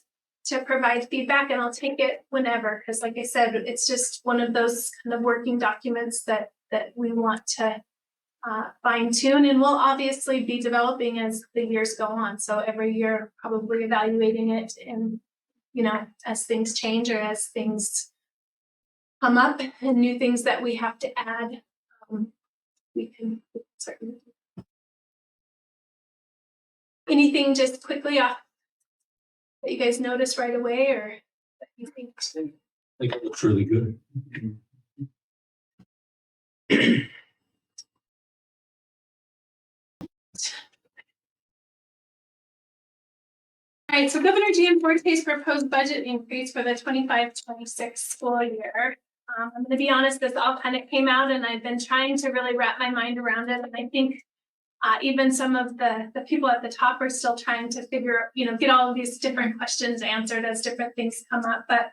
provide feedback, and I'll take it whenever, because like I said, it's just one of those kind of working documents that we want to fine tune, and we'll obviously be developing as the years go on. So every year, probably evaluating it and, you know, as things change or as things come up and new things that we have to add, we can certainly. Anything just quickly off that you guys notice right away or that you think? I think it looks really good. All right, so Governor Gianforte's proposed budget increase for the 25-26 school year. I'm gonna be honest, this all kind of came out and I've been trying to really wrap my mind around it. And I think even some of the people at the top are still trying to figure, you know, get all of these different questions answered as different things come up. But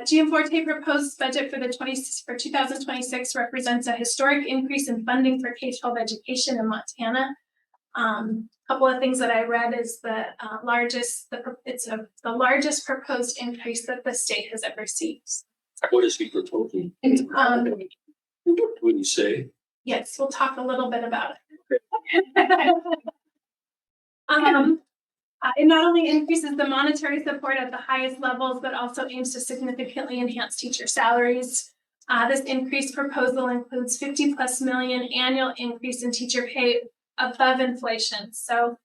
Gianforte proposed budget for 2026 represents a historic increase in funding for K-12 education in Montana. Couple of things that I read is the largest proposed increase that the state has ever seen. What is he proposing? What do you say? Yes, we'll talk a little bit about it. It not only increases the monetary support at the highest levels, but also aims to significantly enhance teacher salaries. This increased proposal includes 50+ million annual increase in teacher pay above inflation. So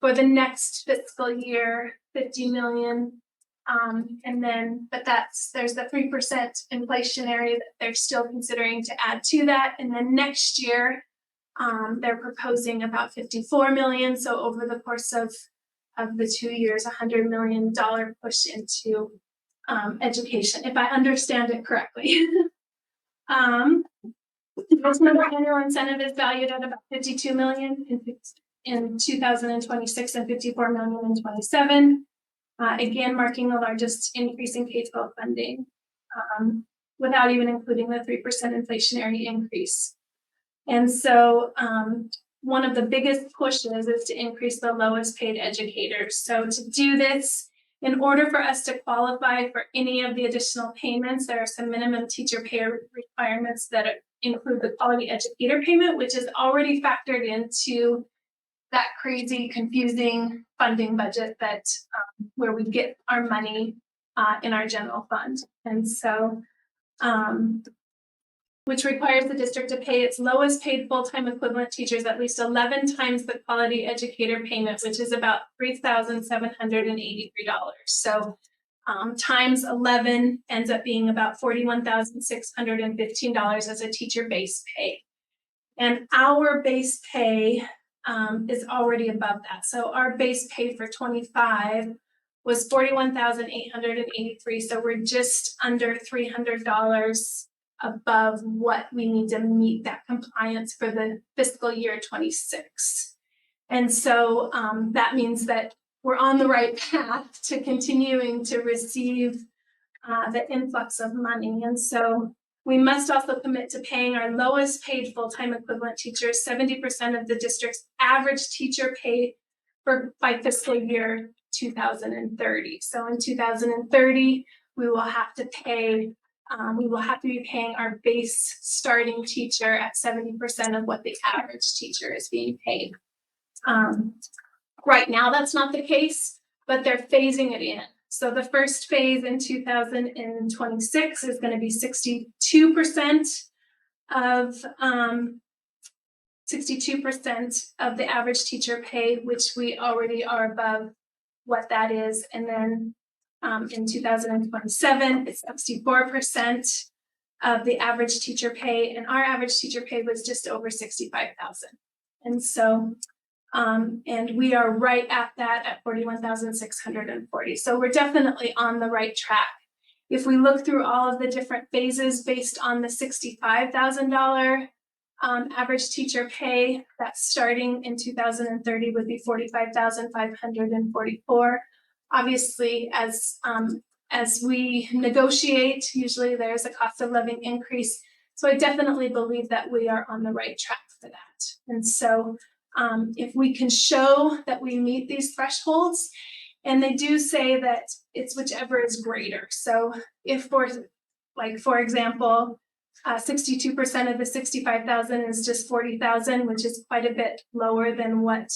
for the next fiscal year, 50 million. And then, but there's the 3% inflationary that they're still considering to add to that. And then next year, they're proposing about 54 million. So over the course of the 2 years, $100 million push into education, if I understand it correctly. The annual incentive is valued at about 52 million in 2026 and 54 million in 27. Again, marking the largest increase in K-12 funding, without even including the 3% inflationary increase. And so one of the biggest pushes is to increase the lowest paid educators. So to do this, in order for us to qualify for any of the additional payments, there are some minimum teacher pay requirements that include the quality educator payment, which is already factored into that crazy, confusing funding budget that where we get our money in our general fund. And so, which requires the district to pay its lowest paid full-time equivalent teachers at least 11 times the quality educator payment, which is about $3,783. So times 11 ends up being about $41,615 as a teacher base pay. And our base pay is already above that. So our base pay for 25 was $41,883. So we're just under $300 above what we need to meet that compliance for the fiscal year 26. And so that means that we're on the right path to continuing to receive the influx of money. And so we must also commit to paying our lowest paid full-time equivalent teachers 70% of the district's average teacher pay by fiscal year 2030. So in 2030, we will have to be paying our base starting teacher at 70% of what the average teacher is being paid. Right now, that's not the case, but they're phasing it in. So the first phase in 2026 is going to be 62% of the average teacher pay, which we already are above what that is. And then in 2027, it's 64% of the average teacher pay, and our average teacher pay was just over 65,000. And so, and we are right at that at 41,640. So we're definitely on the right track. If we look through all of the different phases based on the $65,000 average teacher pay, that's starting in 2030 would be 45,544. Obviously, as we negotiate, usually there's a cost of living increase. So I definitely believe that we are on the right track for that. And so if we can show that we meet these thresholds, and they do say that it's whichever is greater. So if for example, 62% of the 65,000 is just 40,000, which is quite a bit lower than what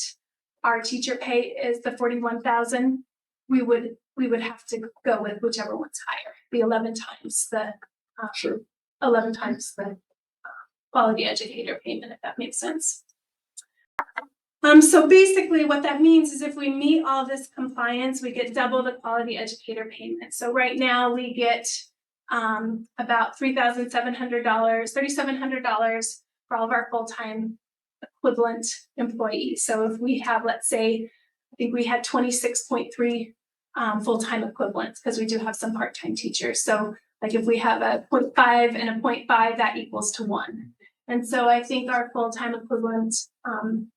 our teacher pay is, the 41,000. We would have to go with whichever one's higher, the 11 times the 11 times the quality educator payment, if that makes sense. So basically what that means is if we meet all this compliance, we get double the quality educator payment. So right now we get about $3,700, $3,700 for all of our full-time equivalent employees. So if we have, let's say, I think we had 26.3 full-time equivalents, because we do have some part-time teachers. So like if we have a 0.5 and a 0.5, that equals to 1. And so I think our full-time equivalent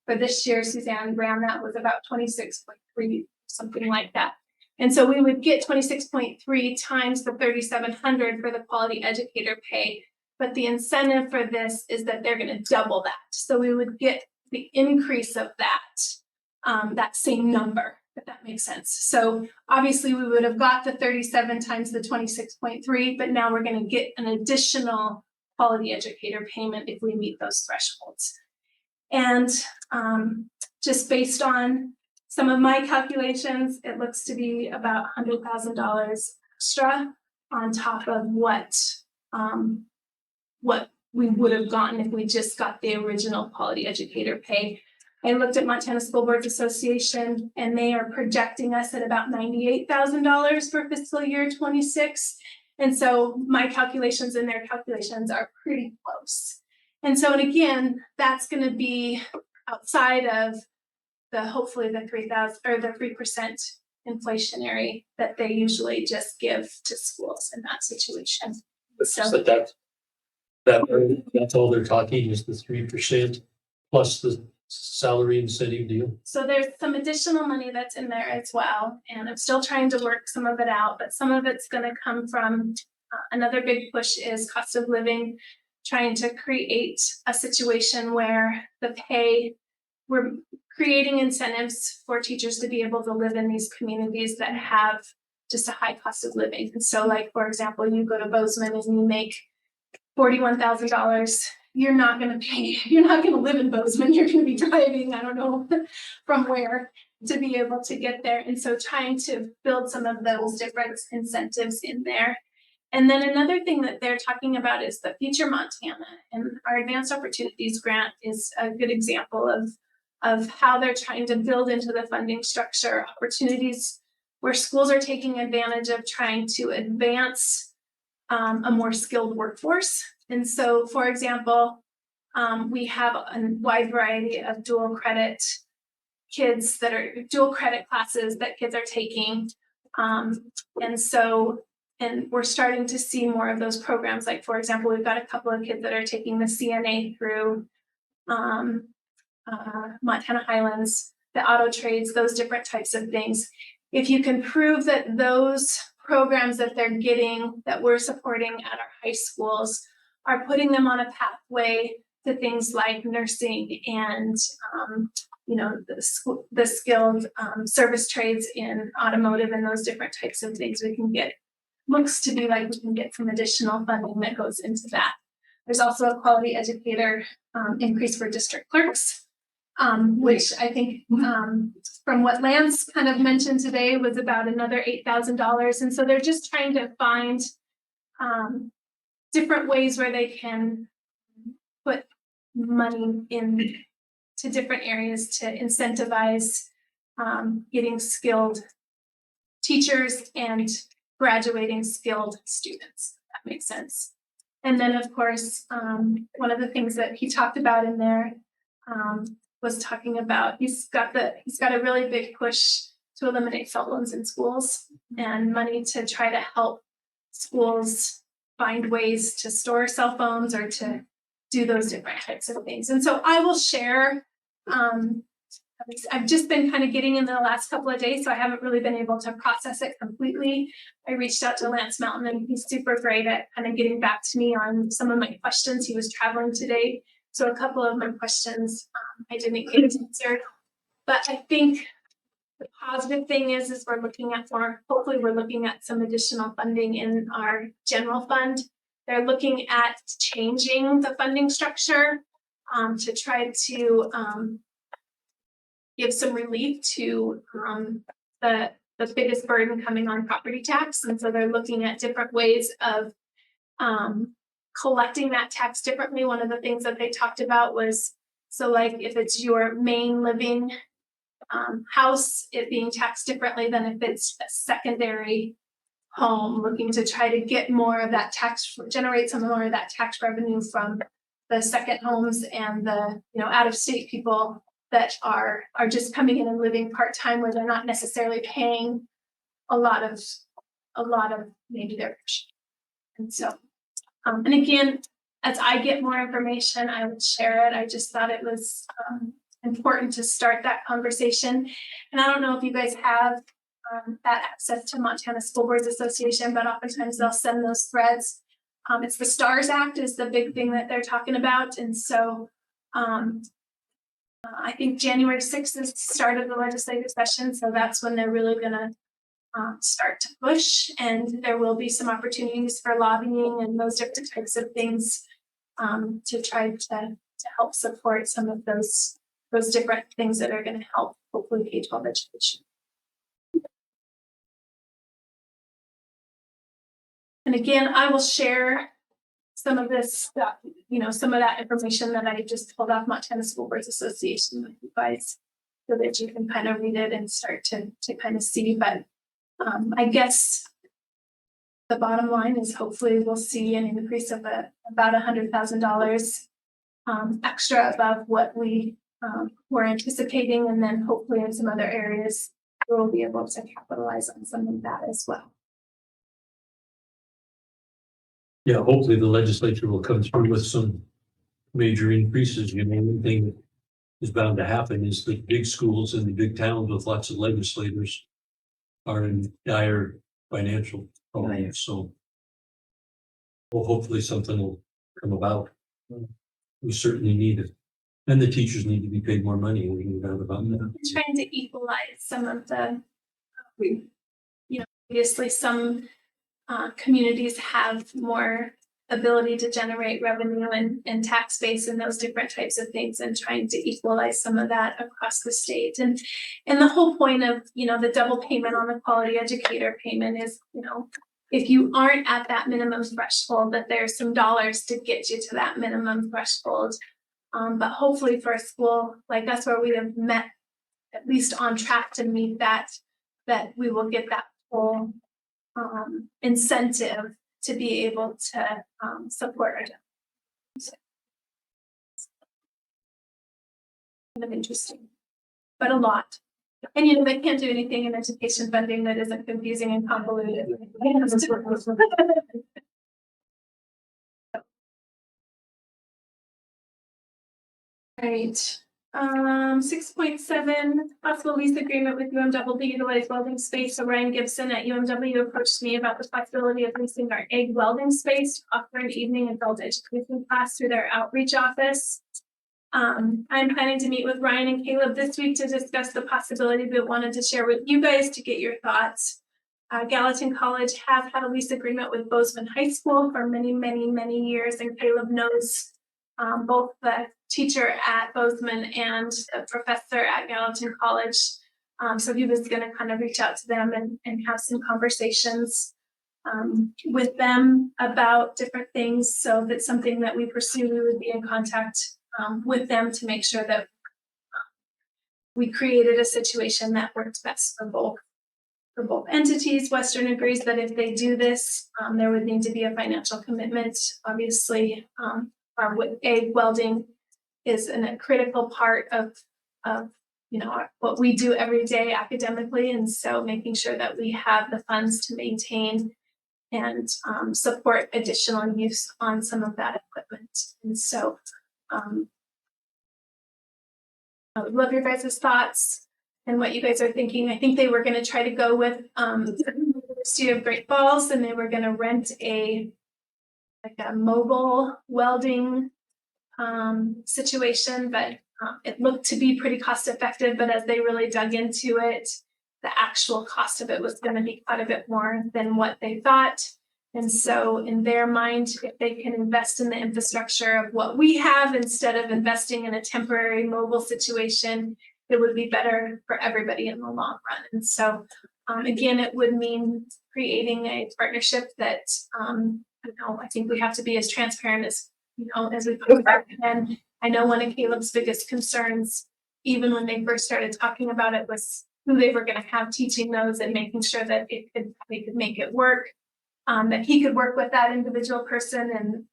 for this year, Suzanne ran that was about 26.3, something like that. And so we would get 26.3 times the 3,700 for the quality educator pay. But the incentive for this is that they're going to double that. So we would get the increase of that same number, if that makes sense. So obviously we would have got the 37 times the 26.3, but now we're going to get an additional quality educator payment if we meet those thresholds. And just based on some of my calculations, it looks to be about $100,000 extra on top of what we would have gotten if we just got the original quality educator pay. I looked at Montana School Boards Association, and they are projecting us at about $98,000 for fiscal year 26. And so my calculations and their calculations are pretty close. And so, and again, that's going to be outside of hopefully the 3,000 or the 3% inflationary that they usually just give to schools in that situation. So that's all they're talking is the 3% plus the salary incentive deal. So there's some additional money that's in there as well, and I'm still trying to work some of it out, but some of it's going to come from another big push is cost of living, trying to create a situation where we're creating incentives for teachers to be able to live in these communities that have just a high cost of living. And so like, for example, you go to Bozeman and you make $41,000, you're not going to live in Bozeman. You're going to be driving, I don't know from where, to be able to get there. And so trying to build some of those different incentives in there. And then another thing that they're talking about is the Future Montana, and our Advanced Opportunities Grant is a good example of how they're trying to build into the funding structure opportunities where schools are taking advantage of trying to advance a more skilled workforce. And so, for example, we have a wide variety of dual credit classes that kids are taking. And we're starting to see more of those programs. Like, for example, we've got a couple of kids that are taking the CNA through Montana Highlands, the auto trades, those different types of things. If you can prove that those programs that they're getting, that we're supporting at our high schools, are putting them on a pathway to things like nursing and the skilled service trades in automotive and those different types of things, looks to be like we can get some additional funding that goes into that. There's also a quality educator increase for district clerks, which I think from what Lance kind of mentioned today was about another $8,000. And so they're just trying to find different ways where they can put money in to different areas to incentivize getting skilled teachers and graduating skilled students. That makes sense. And then, of course, one of the things that he talked about in there was talking about he's got a really big push to eliminate cell phones in schools and money to try to help schools find ways to store cell phones or to do those different types of things. And so I will share. I've just been kind of getting in the last couple of days, so I haven't really been able to process it completely. I reached out to Lance Mountain, and he's super great at kind of getting back to me on some of my questions. He was traveling today, so a couple of my questions I didn't get answered. But I think the positive thing is we're looking at hopefully we're looking at some additional funding in our general fund they're looking at changing the funding structure to try to give some relief to the biggest burden coming on property tax. And so they're looking at different ways of collecting that tax differently. One of the things that they talked about was, so like if it's your main living house, it being taxed differently than if it's a secondary home, looking to try to get more of that tax, generate some more of that tax revenue from the second homes and the, you know, out of state people that are just coming in and living part-time where they're not necessarily paying a lot of maybe their. And so, and again, as I get more information, I would share it. I just thought it was important to start that conversation. And I don't know if you guys have that access to Montana School Boards Association, but oftentimes they'll send those threads. It's the STARS Act is the big thing that they're talking about. And so I think January 6th is the start of the legislative session. So that's when they're really gonna start to push, and there will be some opportunities for lobbying and those different types of things to try to help support some of those different things that are going to help hopefully K-12 education. And again, I will share some of this, you know, some of that information that I just pulled off Montana School Boards Association with you guys, so that you can kind of read it and start to kind of see. But I guess the bottom line is hopefully we'll see an increase of about $100,000 extra above what we were anticipating, and then hopefully in some other areas we'll be able to capitalize on some of that as well. Yeah, hopefully the legislature will come through with some major increases. You know, one thing that is bound to happen is the big schools and the big towns with lots of legislators are in dire financial problems. So well, hopefully something will come about. We certainly need it. And the teachers need to be paid more money. We can doubt about that. Trying to equalize some of the, you know, obviously some communities have more ability to generate revenue and tax base and those different types of things, and trying to equalize some of that across the state. And the whole point of, you know, the double payment on the quality educator payment is, you know, if you aren't at that minimum threshold, that there's some dollars to get you to that minimum threshold. But hopefully for a school like us, where we have met at least on track to meet that we will get that full incentive to be able to support our jobs. Kind of interesting, but a lot. And you know, they can't do anything in education funding that isn't confusing and convoluted. Right. 6.7, possible lease agreement with UMW to utilize welding space. So Ryan Gibson at UMW approached me about the possibility of leasing our egg welding space to offer an evening adult education class through their outreach office. I'm planning to meet with Ryan and Caleb this week to discuss the possibility, but wanted to share with you guys to get your thoughts. Gallatin College has had a lease agreement with Bozeman High School for many, many, many years, and Caleb knows both the teacher at Bozeman and the professor at Gallatin College. So he was going to kind of reach out to them and have some conversations with them about different things. So if it's something that we pursue, we would be in contact with them to make sure that we created a situation that works best for both entities. Western agrees that if they do this, there would need to be a financial commitment. Obviously, our egg welding is a critical part of you know, what we do every day academically, and so making sure that we have the funds to maintain and support additional use on some of that equipment. And so I would love your guys' thoughts and what you guys are thinking. I think they were going to try to go with the University of Great Falls, and they were going to rent a mobile welding situation, but it looked to be pretty cost effective. But as they really dug into it, the actual cost of it was going to be quite a bit more than what they thought. And so in their mind, if they can invest in the infrastructure of what we have instead of investing in a temporary mobile situation, it would be better for everybody in the long run. And so again, it would mean creating a partnership that I think we have to be as transparent as as we can. I know one of Caleb's biggest concerns, even when they first started talking about it, was who they were going to have teaching those and making sure that they could make it work. That he could work with that individual person. And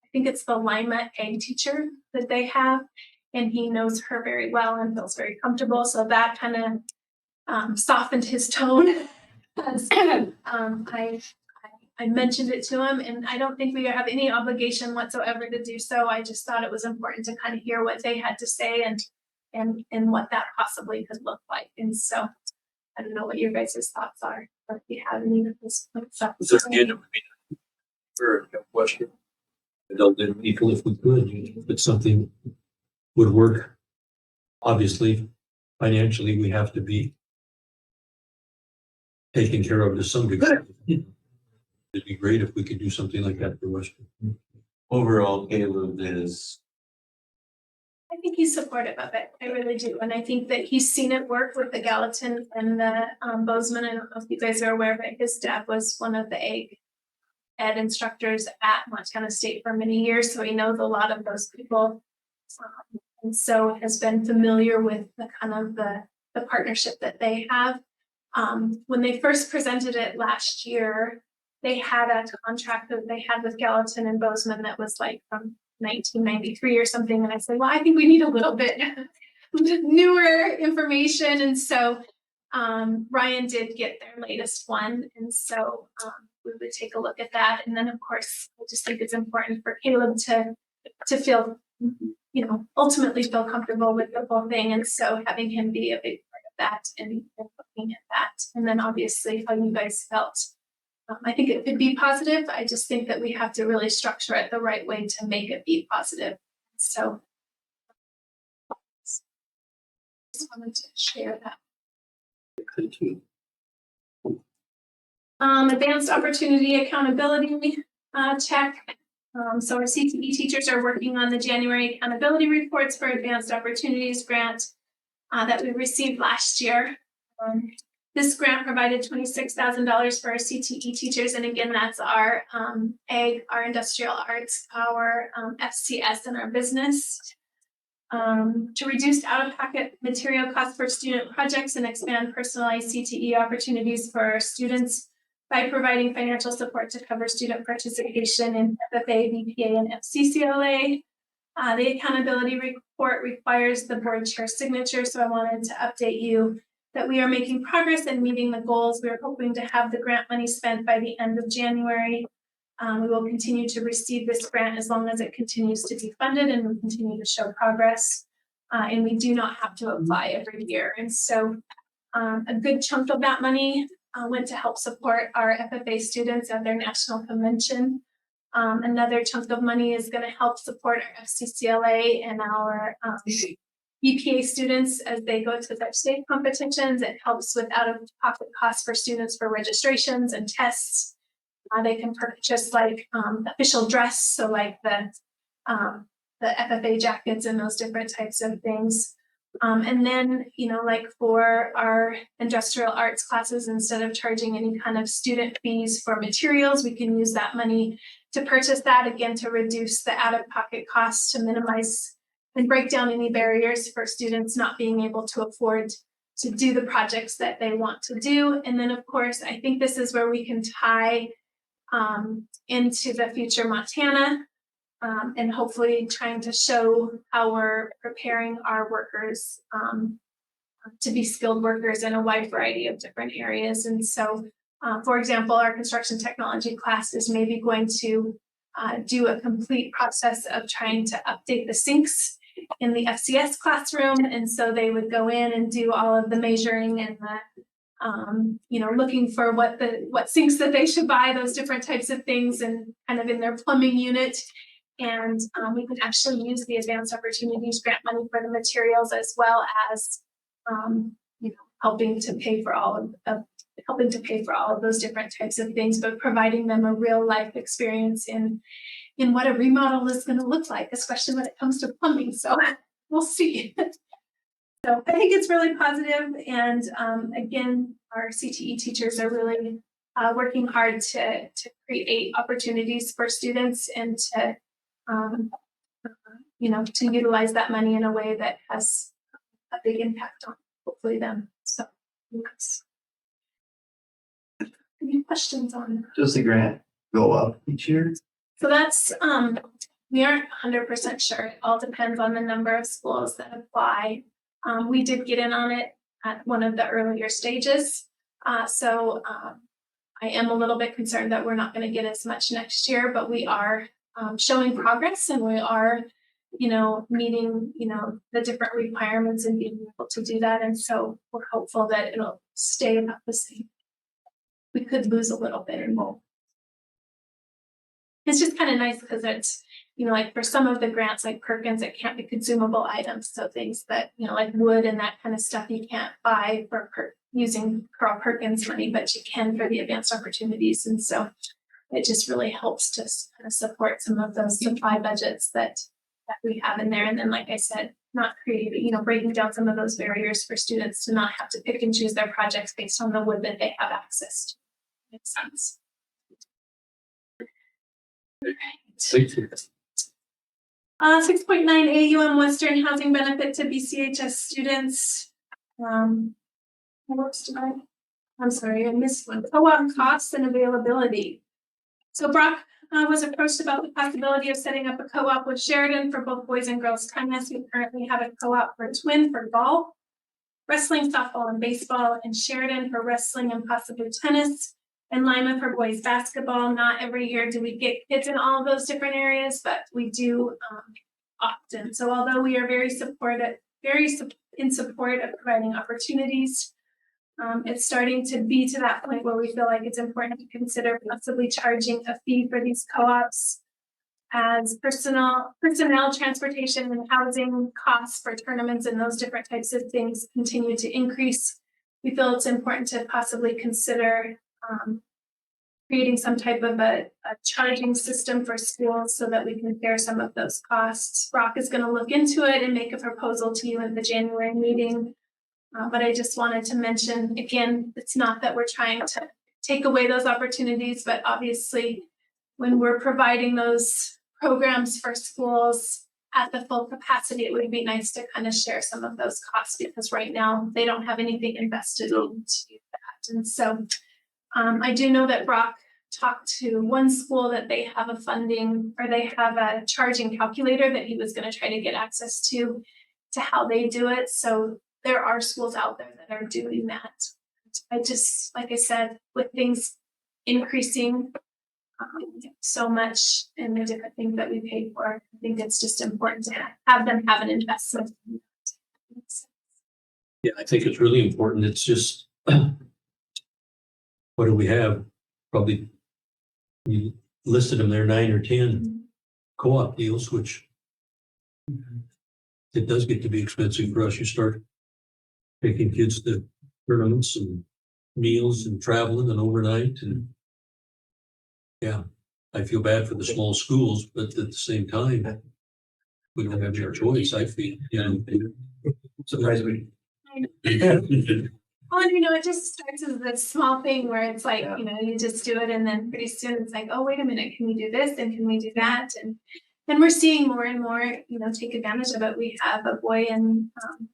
I think it's the Lima egg teacher that they have, and he knows her very well and feels very comfortable. So that kind of softened his tone. As, I mentioned it to him, and I don't think we have any obligation whatsoever to do so. I just thought it was important to kind of hear what they had to say and what that possibly could look like. And so I don't know what your guys' thoughts are, or if you have any of this. For a question. I don't think equal if we could, but something would work. Obviously, financially, we have to be taken care of to some degree. It'd be great if we could do something like that for Western. Overall, Caleb is, I think he's supportive of it. I really do. And I think that he's seen it work with the Gallatin and the Bozeman. I don't know if you guys are aware, but his dad was one of the ag ed instructors at Montana State for many years. So he knows a lot of those people. And so has been familiar with the kind of the partnership that they have. When they first presented it last year, they had a contract that they had with Gallatin and Bozeman that was like from 1993 or something. And I said, well, I think we need a little bit newer information. And so Ryan did get their latest one. And so we would take a look at that. And then of course, I just think it's important for Caleb to feel, ultimately feel comfortable with the whole thing. And so having him be a big part of that and looking at that. And then obviously how you guys felt. I think it could be positive. I just think that we have to really structure it the right way to make it be positive. So just wanted to share that. Advanced opportunity accountability check. So our CTE teachers are working on the January accountability reports for Advanced Opportunities grant that we received last year. This grant provided $26,000 for our CTE teachers. And again, that's our ag, our industrial arts, our FCS, and our business. To reduce out-of-pocket material costs for student projects and expand personalized CTE opportunities for our students by providing financial support to cover student participation in FFA, VPA, and FCCLA. The accountability report requires the board chair signature, so I wanted to update you that we are making progress and meeting the goals. We are hoping to have the grant money spent by the end of January. We will continue to receive this grant as long as it continues to be funded and we continue to show progress. And we do not have to apply every year. And so a good chunk of that money went to help support our FFA students at their national convention. Another chunk of money is going to help support our FCCLA and our EPA students as they go to their state competitions. It helps with out-of-pocket costs for students for registrations and tests. They can purchase like official dress, so like the FFA jackets and those different types of things. And then, like for our industrial arts classes, instead of charging any kind of student fees for materials, we can use that money to purchase that, again, to reduce the out-of-pocket costs, to minimize and break down any barriers for students not being able to afford to do the projects that they want to do. And then, of course, I think this is where we can tie into the Future Montana and hopefully trying to show how we're preparing our workers to be skilled workers in a wide variety of different areas. And so, for example, our construction technology class is maybe going to do a complete process of trying to update the sinks in the FCS classroom. And so they would go in and do all of the measuring and the looking for what sinks that they should buy, those different types of things, and kind of in their plumbing unit. And we can actually use the Advanced Opportunities grant money for the materials, as well as helping to pay for all of helping to pay for all of those different types of things, but providing them a real life experience in what a remodel is going to look like, especially when it comes to plumbing. So we'll see. So I think it's really positive, and again, our CTE teachers are really working hard to create opportunities for students and to to utilize that money in a way that has a big impact on hopefully them. So yes. Any questions on? Does the grant go up each year? So that's we aren't 100% sure. It all depends on the number of schools that apply. We did get in on it at one of the earlier stages. So I am a little bit concerned that we're not going to get as much next year, but we are showing progress, and we are, meeting, the different requirements and being able to do that. And so we're hopeful that it'll stay about the same. We could lose a little bit and we'll. It's just kind of nice because it's, like for some of the grants like Perkins, it can't be consumable items. So things that, like wood and that kind of stuff you can't buy for using Carl Perkins money, but you can for the advanced opportunities. And so it just really helps to kind of support some of those supply budgets that we have in there. And then, like I said, not creating, breaking down some of those barriers for students to not have to pick and choose their projects based on the wood that they have access to. Makes sense. Thank you. 6.9 AUM Western Housing Benefit to BCHS students. What else did I'm sorry, I missed one. Co-op costs and availability. So Brock was approached about the possibility of setting up a co-op with Sheridan for both boys and girls tennis. We currently have a co-op for Twin for golf, wrestling, softball, and baseball, and Sheridan for wrestling and possibly tennis, and Lima for boys basketball. Not every year do we get kids in all of those different areas, but we do often. So although we are very in support of providing opportunities, it's starting to be to that point where we feel like it's important to consider possibly charging a fee for these co-ops as personnel, transportation, and housing costs for tournaments and those different types of things continue to increase. We feel it's important to possibly consider creating some type of a charging system for schools so that we can bear some of those costs. Brock is going to look into it and make a proposal to you in the January meeting. But I just wanted to mention, again, it's not that we're trying to take away those opportunities, but obviously when we're providing those programs for schools at the full capacity, it would be nice to kind of share some of those costs because right now they don't have anything invested into that. And so I do know that Brock talked to one school that they have a funding or they have a charging calculator that he was going to try to get access to how they do it. So there are schools out there that are doing that. I just, like I said, with things increasing so much and the different things that we pay for, I think it's just important to have them have an investment. Yeah, I think it's really important. It's just, what do we have? Probably you listed them there, 9 or 10 co-op deals, which it does get to be expensive for us. You start taking kids to tournaments and meals and traveling and overnight. And yeah, I feel bad for the small schools, but at the same time, we don't have your choice, I feel, Surprised we. Well, it just starts as this small thing where it's like, you just do it and then pretty soon it's like, oh, wait a minute, can we do this and can we do that? And we're seeing more and more, take advantage of it. We have a boy in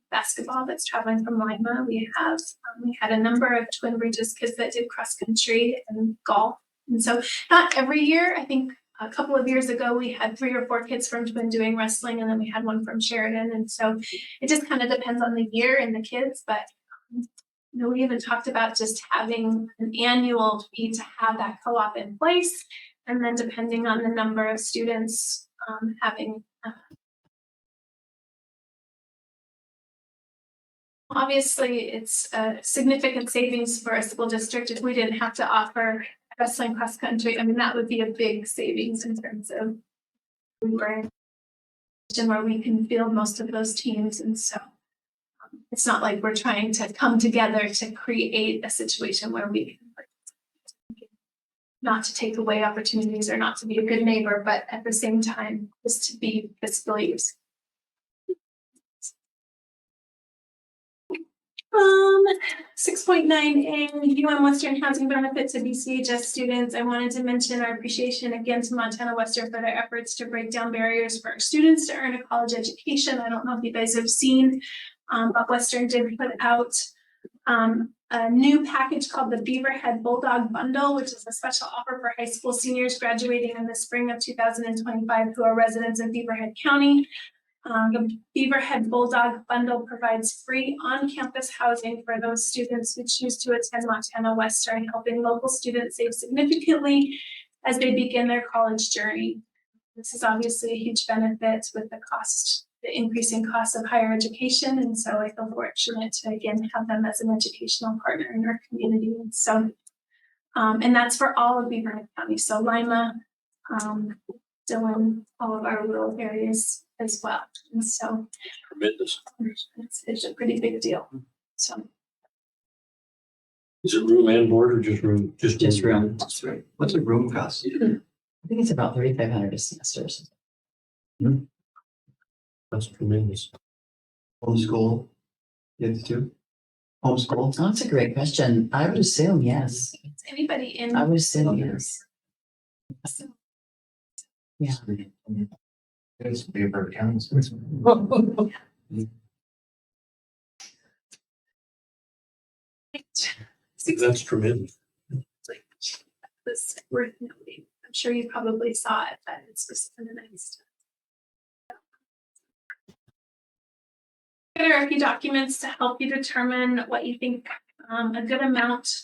basketball that's traveling from Lima. We had a number of Twin Bridges kids that did cross country and golf. And so not every year, I think a couple of years ago, we had 3 or 4 kids from Twin doing wrestling, and then we had one from Sheridan. And so it just kind of depends on the year and the kids, but we even talked about just having an annual fee to have that co-op in place. And then depending on the number of students, having obviously it's a significant savings for a school district if we didn't have to offer wrestling cross country. I mean, that would be a big savings in terms of we were in a position where we can field most of those teams. And so It's not like we're trying to come together to create a situation where we not to take away opportunities or not to be a good neighbor, but at the same time, just to be fiscally responsible. 6.9A, UM Western Housing Benefit to BCHS students. I wanted to mention our appreciation again to Montana Western for their efforts to break down barriers for our students to earn a college education. I don't know if you guys have seen, but Western did put out a new package called the Beaverhead Bulldog Bundle, which is a special offer for high school seniors graduating in the spring of 2025 who are residents in Beaverhead County. The Beaverhead Bulldog Bundle provides free on-campus housing for those students who choose to attend Montana Western, helping local students save significantly as they begin their college journey. This is obviously a huge benefit with the increasing cost of higher education. And so I feel fortunate to again have them as an educational partner in our community. And so, and that's for all of Beaverhead County. So Lima, Dillon, all of our rural areas as well. And so Tremendous. it's a pretty big deal. So Is it room and board or just room? Just room. Just room. What's a room cost? I think it's about $3,500 a semester. That's tremendous. Homeschool kids too? Homeschool? Oh, that's a great question. I would assume yes. is anybody in? I would assume yes. Yeah. It's Beaver County. That's tremendous. This worth noting. I'm sure you probably saw it, but it's just kind of nice. There are a few documents to help you determine what you think a good amount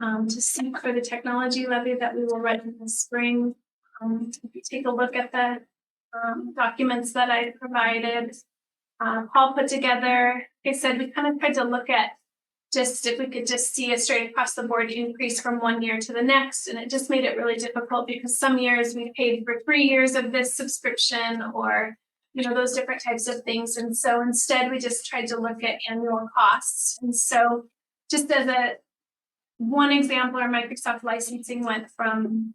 to seek for the technology levy that we will write in the spring. If you take a look at the documents that I provided, Paul put together, like I said, we kind of tried to look at just if we could just see a straight across the board increase from one year to the next. And it just made it really difficult because some years we paid for 3 years of this subscription or, you know, those different types of things. And so instead we just tried to look at annual costs. And so just as one example, our Microsoft licensing went from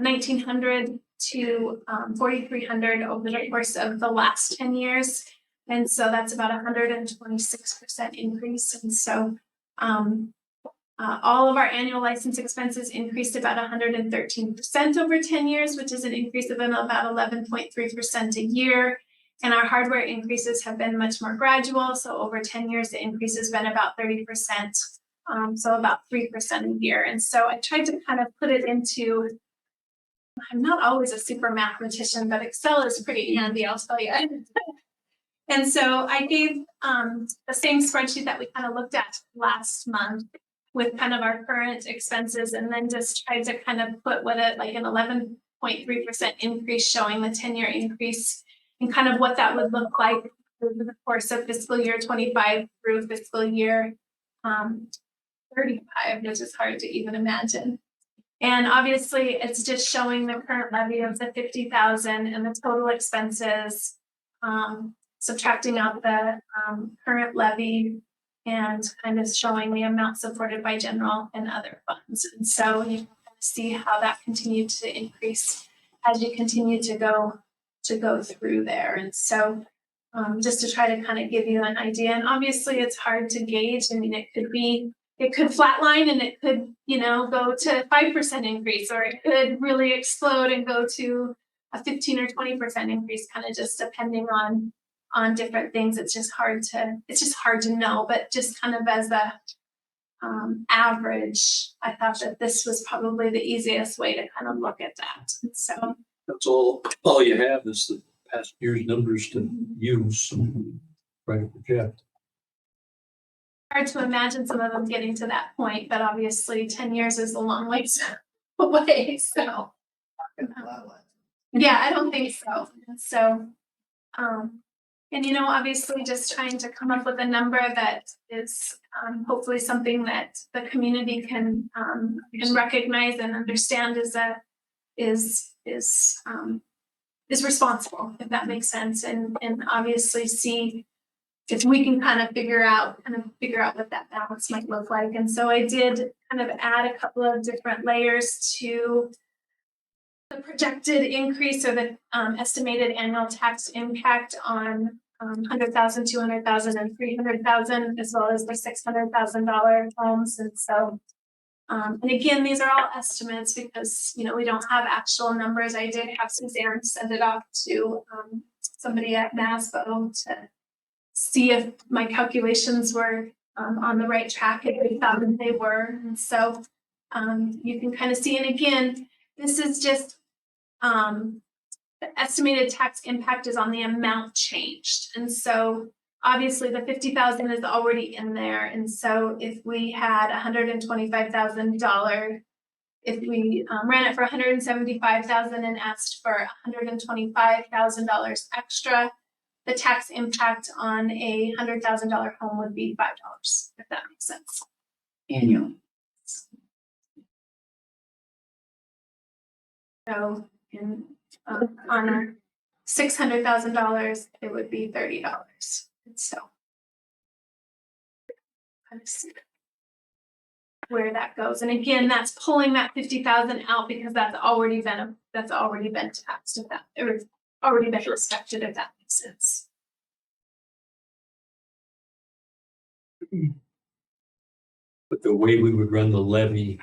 $1,900 to $4,300 over the course of the last 10 years. And so that's about 126% increase. And so all of our annual license expenses increased about 113% over 10 years, which is an increase of about 11.3% a year. And our hardware increases have been much more gradual. So over 10 years, the increase has been about 30%. So about 3% a year. And so I tried to kind of put it into, I'm not always a super mathematician, but Excel is pretty handy, I'll tell you. And so I gave the same spreadsheet that we kind of looked at last month with kind of our current expenses, and then just tried to kind of put with it like an 11.3% increase showing the 10-year increase and kind of what that would look like over the course of fiscal year 25 through fiscal year 35, which is hard to even imagine. And obviously it's just showing the current levy of the 50,000 and the total expenses, subtracting out the current levy and kind of showing the amount supported by general and other funds. And so you can see how that continued to increase as you continue to go through there. And so just to try to kind of give you an idea, and obviously it's hard to gauge. I mean, it could flatline and it could, you know, go to 5% increase, or it could really explode and go to a 15 or 20% increase, kind of just depending on different things. It's just hard to know, but just kind of as a average, I thought that this was probably the easiest way to kind of look at that. And so That's all you have is the past year's numbers to use. Try to project. hard to imagine some of them getting to that point, but obviously 10 years is a long ways away. So yeah, I don't think so. And so, and you know, obviously just trying to come up with a number that is hopefully something that the community can recognize and understand is responsible, if that makes sense, and obviously see if we can kind of figure out what that balance might look like. And so I did kind of add a couple of different layers to the projected increase or the estimated annual tax impact on 100,000, 200,000, and 300,000, as well as the $600,000 homes. And so, and again, these are all estimates because, you know, we don't have actual numbers. I did have Suzanne send it off to somebody at NASBO to see if my calculations were on the right track, and we found that they were. And so you can kind of see, and again, this is just the estimated tax impact is on the amount changed. And so obviously the 50,000 is already in there. And so if we had $125,000, if we ran it for 175,000 and asked for $125,000 extra, the tax impact on a $100,000 home would be $5, if that makes sense. Annual. So on a $600,000, it would be $30. And so kind of see where that goes. And again, that's pulling that 50,000 out because that's already been taxed, if that, or already been expected, if that makes sense. But the way we would run the levy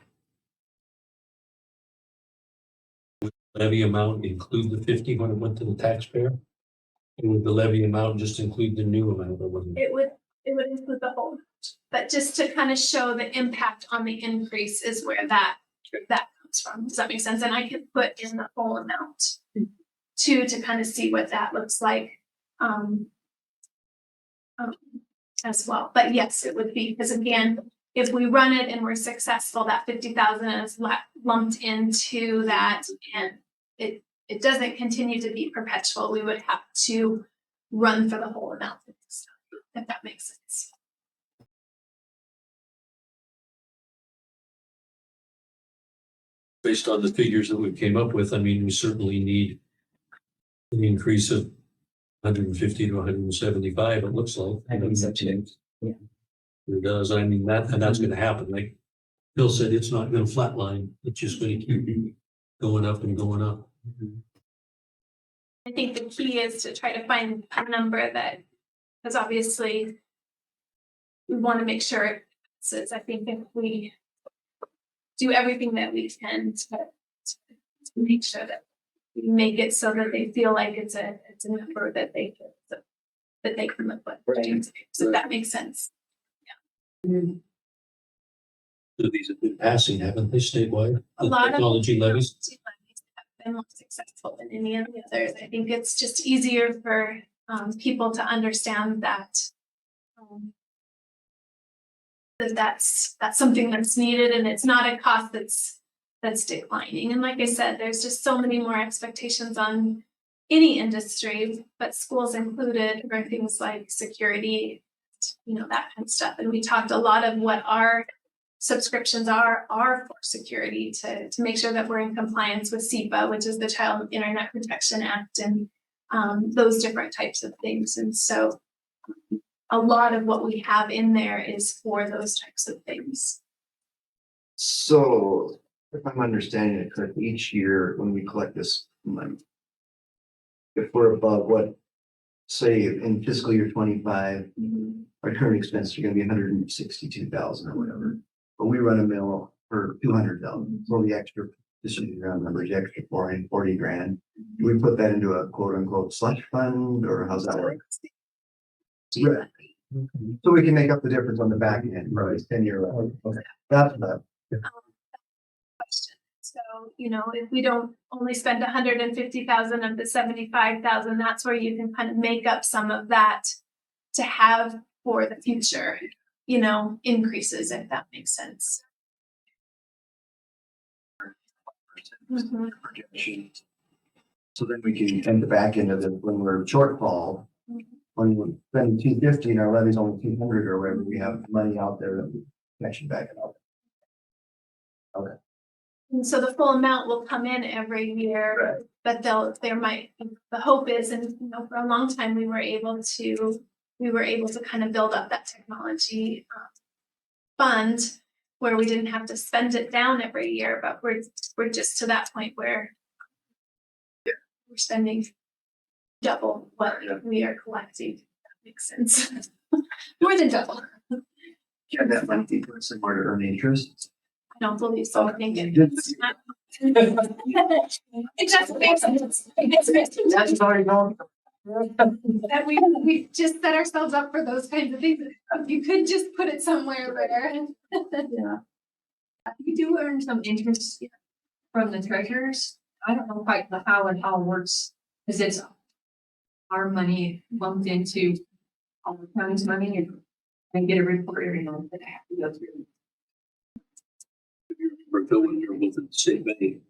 amount include the 50 when it went to the taxpayer? And would the levy amount just include the new amount that wasn't? It would include the whole amount, but just to kind of show the impact on the increase is where that comes from. Does that make sense? And I could put in the whole amount too, to kind of see what that looks like as well. But yes, it would be, because again, if we run it and we're successful, that 50,000 is lumped into that, and it doesn't continue to be perpetual. We would have to run for the whole amount, if that makes sense. Based on the figures that we came up with, I mean, we certainly need an increase of 150 to 175, it looks like. I think so too. Yeah. It does, I mean, and that's gonna happen, like Bill said, it's not gonna flatline, it's just gonna keep going up and going up. I think the key is to try to find a number that, because obviously we want to make sure it says, I think if we do everything that we can to make sure that we make it so that they feel like it's a number that they can live with. Right. So that makes sense. So these have been passing, haven't they, statewide? A lot of technology levies. have been more successful than any of the others. I think it's just easier for people to understand that that's something that's needed, and it's not a cost that's declining. And like I said, there's just so many more expectations on any industry, but schools included, for things like security, that kind of stuff. And we talked a lot of what our subscriptions are for security, to make sure that we're in compliance with SEPA, which is the Child Internet Protection Act, and those different types of things. And so a lot of what we have in there is for those types of things. So if I'm understanding it correctly, each year when we collect this money, if we're above what, say in fiscal year 25, our current expenses are gonna be 162,000 or whatever, but we run a mill for 200,000. So the extra, just using round numbers, the extra 40 grand, do we put that into a quote unquote slush fund, or how's that work? Right. So we can make up the difference on the back end, right? 10-year. Okay. That's that. Question. So, if we don't only spend 150,000 of the 75,000, that's where you can kind of make up some of that to have for the future, increases, if that makes sense. Mhm. So then we can, at the back end of it, when we're shortfall, when we're spending 250 and our levy's only 200 or whatever, we have money out there that we can actually back it up. Okay. And so the full amount will come in every year, but the hope is, and for a long time, we were able to we were able to kind of build up that technology fund where we didn't have to spend it down every year, but we're just to that point where we're spending double what we are collecting. That makes sense. More than double. Can that money be put somewhere to earn interest? I don't believe so. I think it's not. It just makes sense. That's already going. That we just set ourselves up for those kinds of things. If you could just put it somewhere where. Yeah. We do earn some interest from the treasurers. I don't know quite how it all works, because it's our money lumped into all the county's money and get a report every month that I have to go through. We're going here with the same bank.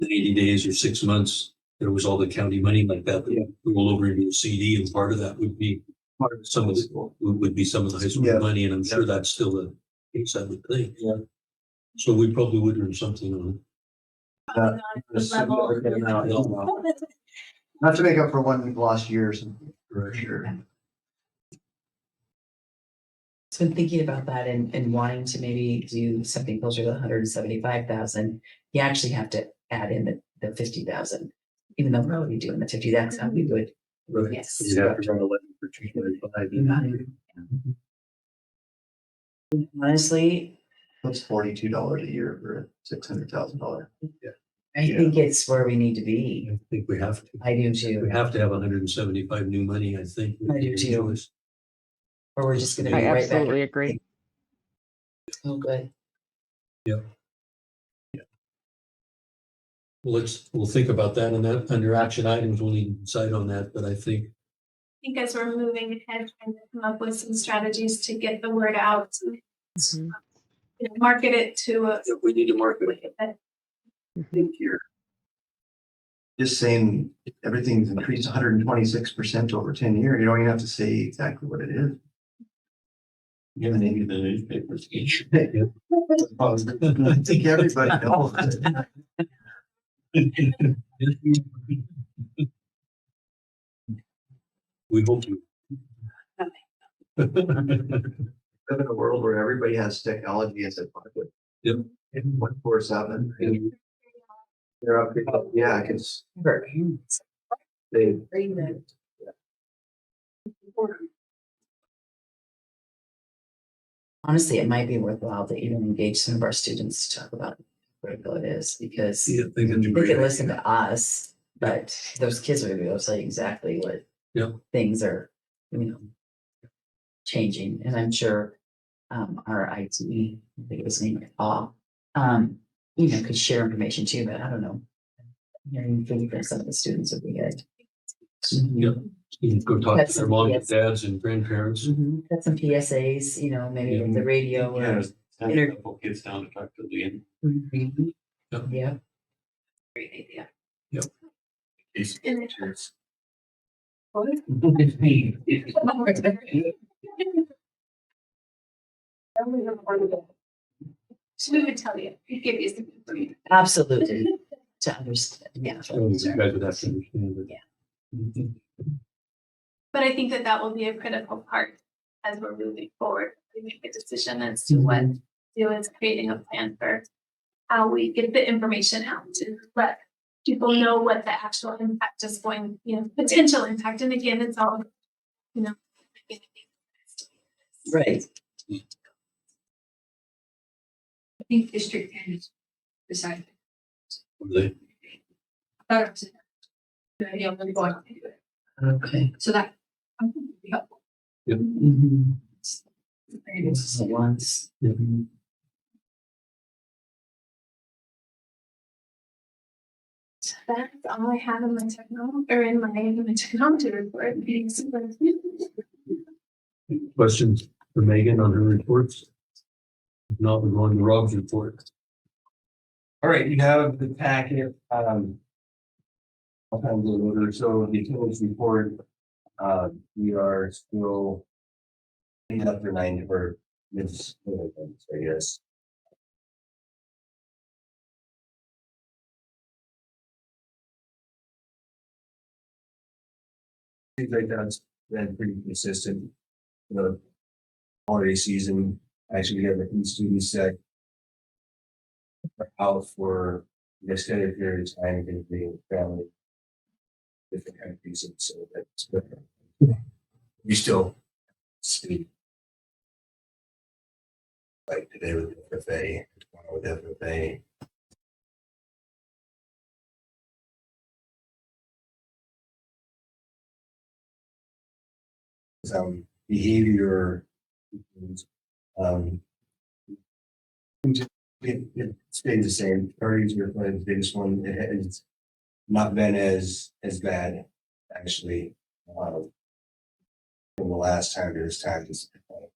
80 days or 6 months, there was all the county money like that. We roll over into a CD, and part of that would be some of the high school Yeah. money, and I'm sure that's still the case, I would think. Yeah. So we probably would earn something on Level. Not to make up for one lost years. it. Sure. So in thinking about that and wanting to maybe do something closer to 175,000, you actually have to add in the 50,000. Even though we're already doing the 50, that's how we would. Right. Yes. You'd have to run 11 for 225. Honestly, That's $42 a year for a $600,000. I think it's where we need to be. I think we have to. I do We too. have to have 175 new money, I think. I do too. Or we're just gonna I be right back. absolutely agree. Oh, good. Well, we'll think about that, and that under action items, we'll need to decide on that, but I think I think as we're moving ahead, trying to come up with some strategies to get the word out, Mhm. market it to a. we need to market it. I think you're just saying everything's increased 126% over 10 years. You don't even have to say exactly what it is. Yeah, maybe the newspapers. I think everybody knows. We hope you. Live in a world where everybody has technology as a pocket. Yep. 24/7. They're up, yeah, because they. Honestly, it might be worthwhile to even engage some of our students to talk about how critical it is, because Yeah, they can do they great. can listen to us, but those kids are gonna be able to tell you exactly what Yeah. things are, changing. And I'm sure our IT, I think it was named Paul, could share information too, but I don't know. Hearing from some of the students would be good. Yeah. You can go talk That's to their moms and yes. dads and grandparents. Got some PSAs, maybe with the radio or. Send a couple kids down to talk to the end. Mhm. Yep. Yeah. Great idea. So we would tell you, we'd give you some information. Absolutely. To understand, yeah. So you guys would have to understand it. Yeah. But I think that will be a critical part as we're moving forward. We make a decision as to what to do is creating a plan for how we get the information out and let people know what the actual impact is going, potential impact. And again, it's all, Right. I think District 10 is decided. Were they? I'm really going to do it. Okay. So that I think would be helpful. Mhm. This is once. that's all I have in my technology report. Questions for Megan on her reports? If not, we're going to Rob's report. All right, you have the packet, I'll kind of go over, so the utilities report, we are still. Cleaning up for 90 for this, I guess. Seems like that's been pretty consistent. The holiday season, actually, we have a few students that are out for an extended period of time, and being family. Different kind of reasons, so that's good. We still speak. Like today with the FFA, tomorrow with FFA. Some behavior. Um. It stays the same. Parties are probably the biggest one. It has not been as bad, actually. From the last time to this time, it's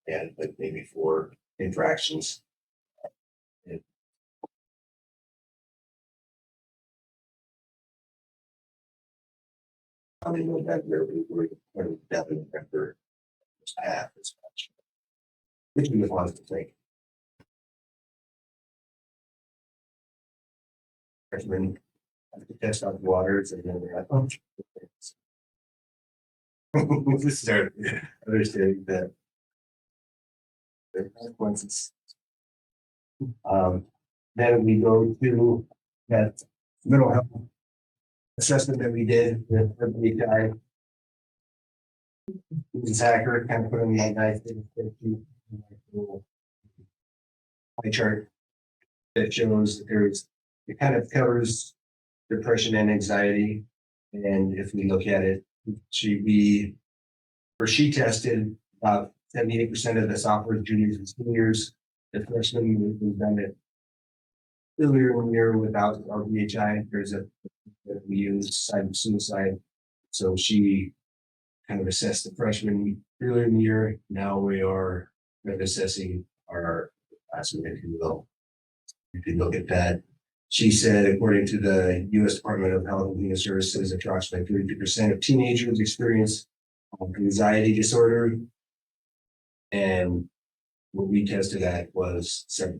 bad, but maybe 4 infractions. I mean, November, we were definitely November, just half as much. Which we wanted to take. Freshman, have to test out the waters and then they're like, oh. This is our understanding that. The consequences. Then we go to that mental health assessment that we did with the guy. This hacker kind of put on the nice pie chart that shows that there's, it kind of covers depression and anxiety. And if we look at it, she tested about 78% of the sophomores, juniors, and seniors. The freshmen was done it earlier in the year without our VHI. There's a that we use side of suicide. So she kind of assessed the freshmen earlier in the year. Now we are assessing our classroom, if you will. If you look at that, she said, according to the U.S. Department of Health and Human Services, approximately 32% of teenagers experience anxiety disorder. And what we tested at was 7%.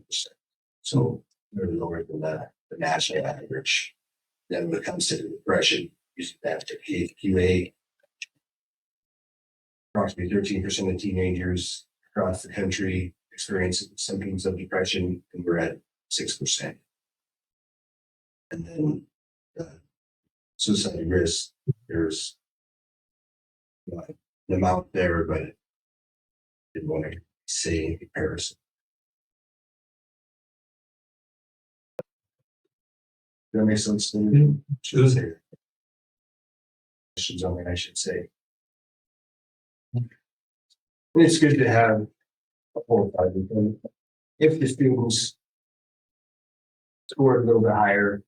So we're lower than the national average. Then when it comes to depression, using that to QA, approximately 13% of teenagers across the country experience symptoms of depression, and we're at 6%. And then suicide risk, there's an amount there, but I didn't want to say in comparison. That makes sense to me. Should say. Questions on it, I should say. It's good to have a whole project. If the students scored a little bit higher,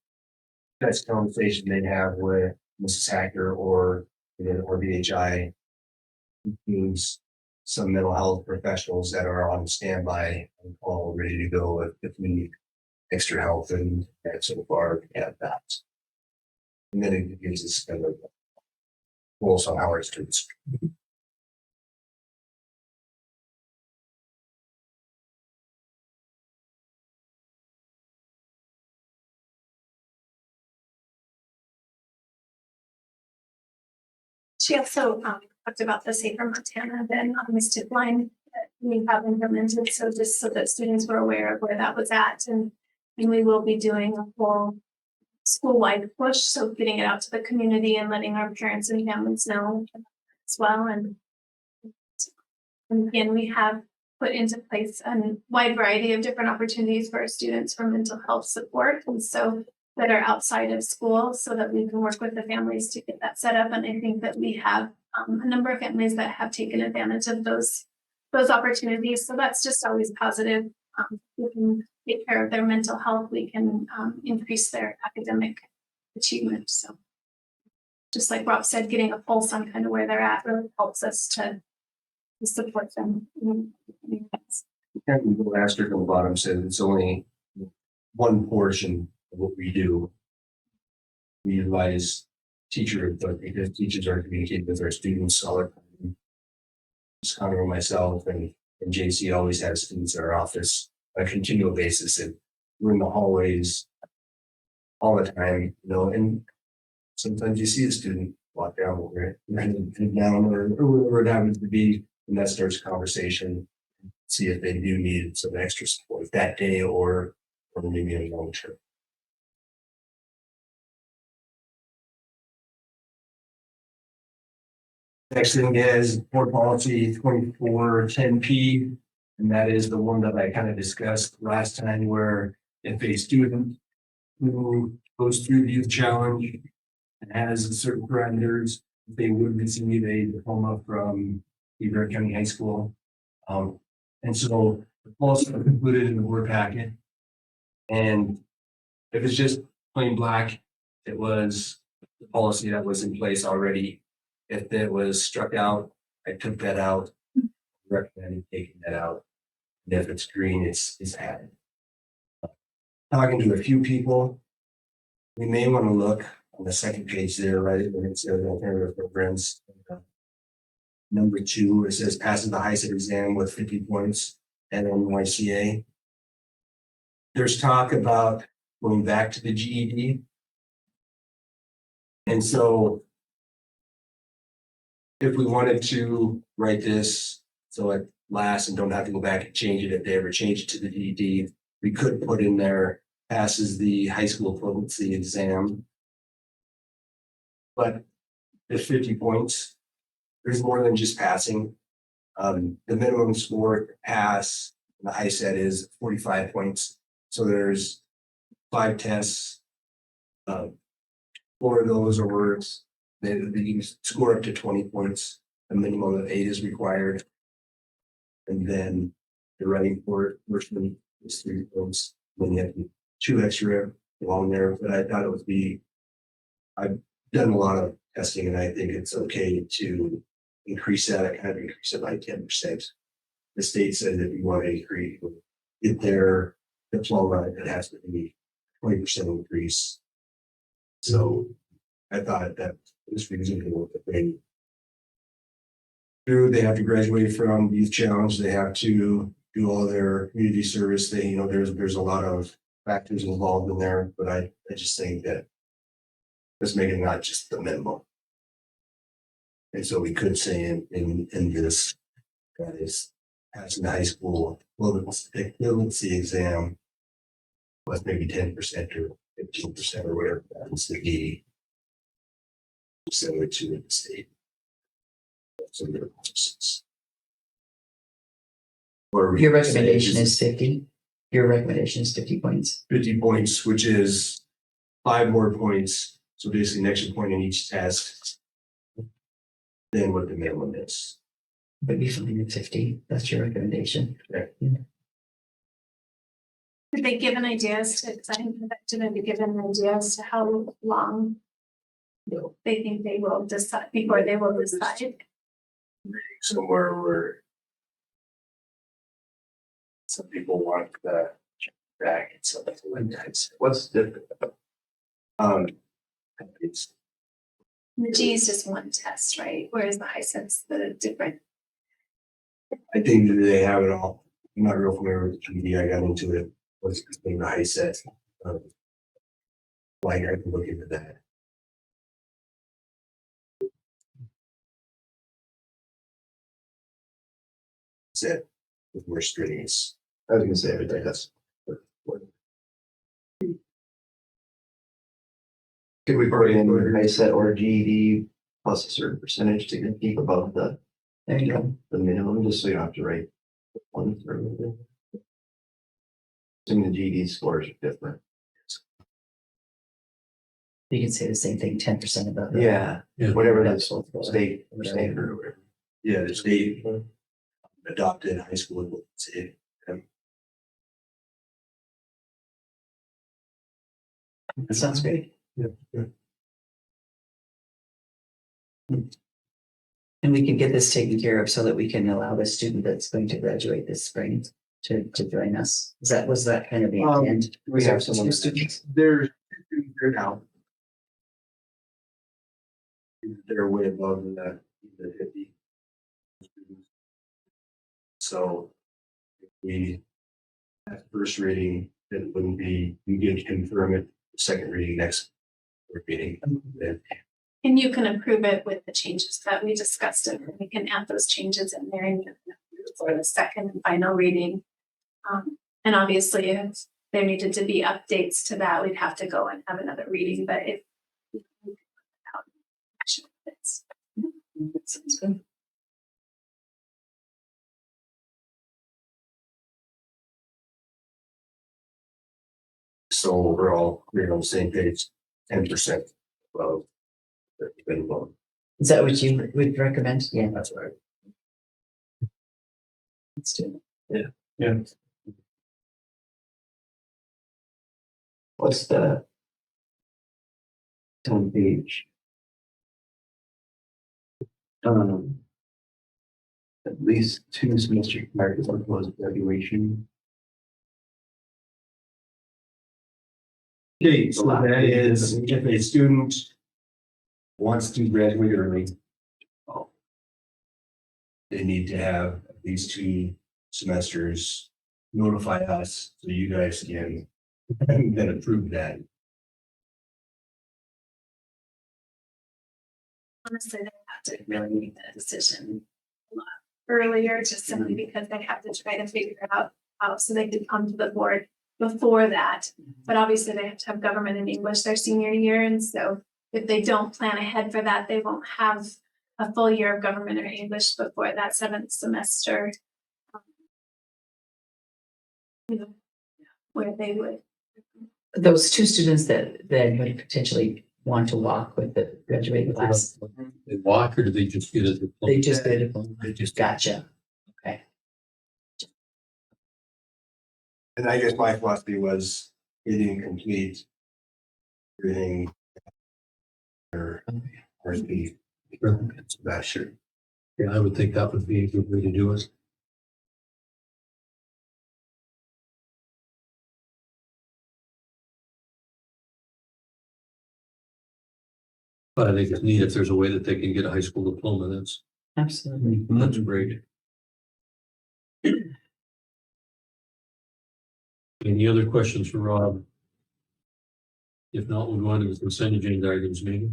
that's a conversation they'd have with Mrs. Hacker or BHI. Includes some mental health professionals that are on standby and all ready to go if we need extra help, and so far we have that. And then it gives us kind of pulse on how our students. She also talked about the Safer Montana, the anonymous tip line that we have implemented. So just so that students were aware of where that was at. And we will be doing a full school-wide push. So getting it out to the community and letting our parents and families know as well. And again, we have put into place a wide variety of different opportunities for our students for mental health support. And so that are outside of school so that we can work with the families to get that set up. And I think that we have a number of families that have taken advantage of those opportunities. So that's just always positive. We can take care of their mental health. We can increase their academic achievement. So just like Rob said, getting a pulse on kind of where they're at really helps us to support them. And the last on the bottom says it's only one portion of what we do. We utilize teacher input because teachers are communicating with our students all the time. Just Connor and myself and JC always have students in our office on a continual basis, and we're in the hallways all the time, and sometimes you see a student walk down, we're heading down or wherever it happens to be, and that starts a conversation. See if they do need some extra support that day or maybe a long term. Next thing is board policy 2410P, and that is the one that I kind of discussed last time where if a student who goes through the youth challenge and has certain parameters, they would receive a diploma from Beaver County High School. And so the policy was included in the board packet. And if it's just plain black, it was the policy that was in place already. If it was struck out, I took that out, recommended taking that out. And if it's green, it's added. Talking to a few people, we may want to look on the second page there, right? Where it says alternative programs. Number 2, it says passing the HISET exam with 50 points and NYCA. There's talk about going back to the GED. And so if we wanted to write this so it lasts and don't have to go back and change it, if they ever change it to the GED, we could put in there passes the high school equivalency exam. But there's 50 points. There's more than just passing. The minimum score to pass the HISET is 45 points. So there's 5 tests. 4 of those are words. They score up to 20 points. A minimum of 8 is required. And then the writing for it is 3 points. Then you have 2 extra along there. But I thought it would be, I've done a lot of testing and I think it's okay to increase that. I kind of increase it by 10%. The state said that if you want to increase, get their diploma, it has to be 20% increase. So I thought that was reasonable. They have to graduate from youth challenge. They have to do all their community service. They, there's a lot of factors involved in there, but I just think that let's make it not just the minimum. And so we could say in this, that is passing the high school equivalency exam with maybe 10% or 15% or whatever that's the key. Similar to the state. Or Your recommendation is 50. Your recommendation is 50 points. 50 points, which is 5 more points. So basically an extra point in each test than what the minimum is. But you fine at 50. That's your recommendation. Okay. Did they give an idea as to, because I haven't to them to give an idea as to how long they think they will decide before they will decide? Somewhere where some people want the back and something like that. What's different? It's The G is just one test, right? Whereas the HISET's the different. I think that they have it all. I'm not real familiar with the GED. I got into it. What's being the HISET? Like I can look into that. That's it. With more strings. I was gonna say everything. That's. Could we put in HISET or GED plus a certain percentage to keep above the, There you go. the minimum, just so you don't have to write one for everything? Assuming the GED scores are different. You can say the same thing, 10% above. that. Yeah, Yeah. whatever That's that's what- state or standard or whatever. Yeah, the state adopted high school. That sounds great. Yeah. And we can get this taken care of so that we can allow the student that's going to graduate this spring to join us. Was that kind of the intent? We have Two someone, students. There's here now. They're way above the 50. So if we at first reading, it wouldn't be, you get to confirm it, second reading next meeting. Then And you can approve it with the changes that we discussed, and we can add those changes in there and for the second and final reading. And obviously, if there needed to be updates to that, we'd have to go and have another reading, but if. That sounds good. So overall, we're on the same page, 10% above the minimum. Is that what you would recommend? Yeah. That's right. Let's do Yeah. What's the on page? At least 2 semester prior to proposed graduation. Okay, so that is if a student wants to graduate early. They need to have at least 2 semesters, notify us so you guys can then approve that. Honestly, they have to really make that decision a lot earlier, just simply because they have to try to figure out how, so they could come to the board before that. But obviously they have to have government and English their senior year, and so if they don't plan ahead for that, they won't have a full year of government or English before that 7th semester. Where they would. those 2 students that would potentially want to walk with the graduating class. They walk or do they just get a diploma? They just did it. They just Gotcha. Okay. And I guess my philosophy was it didn't complete everything. Or the that sure. Yeah, I would think that would be a good way to do it. But I think it's neat if there's a way that they can get a high school diploma, Absolutely. that's great. Any other questions for Rob? If not, we'll go on to the consent agenda items, maybe.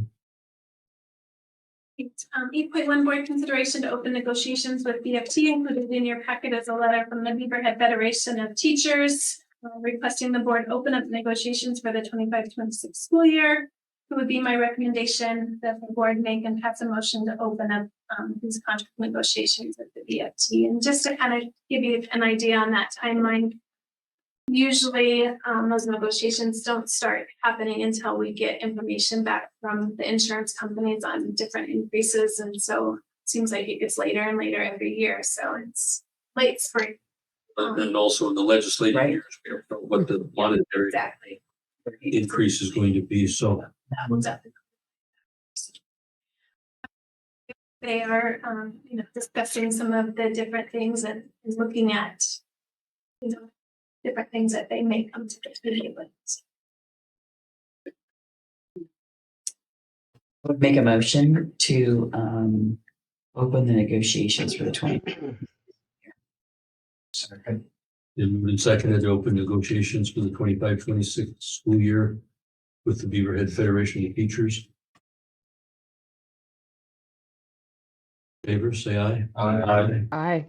8.1 board consideration to open negotiations with BFT. Included in your packet is a letter from the Beaverhead Federation of Teachers requesting the board open up negotiations for the 25-26 school year. It would be my recommendation that the board make and pass a motion to open up these contract negotiations with the BFT. And just to kind of give you an idea on that timeline, usually those negotiations don't start happening until we get information back from the insurance companies on different increases. And so it seems like it gets later and later every year. So it's late spring. And also in the legislative Right. years, we don't know what the monetary Exactly. increase is going to be, so. That one's up. They are, discussing some of the different things and looking at, different things that they may come to the table with. Would make a motion to open the negotiations for the 20. Second. Then moved and seconded to open negotiations for the 25-26 school year with the Beaverhead Federation of Teachers. Favor, say aye. Aye. Aye.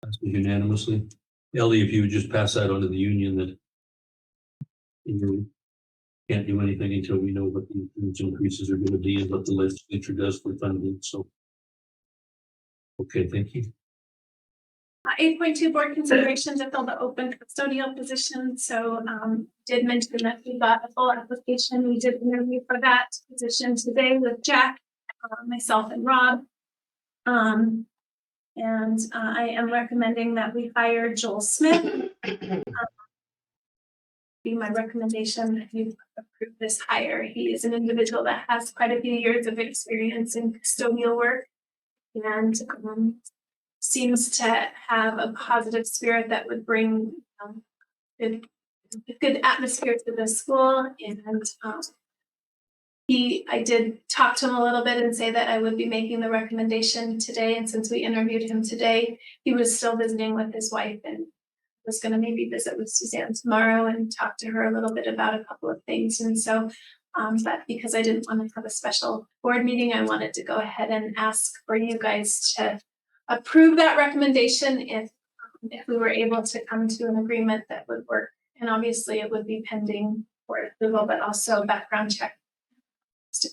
Passes unanimously. Ellie, if you would just pass that on to the union that you can't do anything until we know what the increases are going to be and what the legislature does for funding, so. Okay, thank you. 8.2 board consideration to fill the open custodial position. So did mention that we got a full application. We did interview for that position today with Jack, myself and Rob. I am recommending that we hire Joel Smith. Be my recommendation that you approve this hire. He is an individual that has quite a few years of experience in custodial work and seems to have a positive spirit that would bring a good atmosphere to the school. And I did talk to him a little bit and say that I would be making the recommendation today. And since we interviewed him today, he was still visiting with his wife and was going to maybe visit with Suzanne tomorrow and talk to her a little bit about a couple of things. And so But because I didn't want to have a special board meeting, I wanted to go ahead and ask for you guys to approve that recommendation if we were able to come to an agreement that would work. And obviously it would be pending board approval, but also background check. I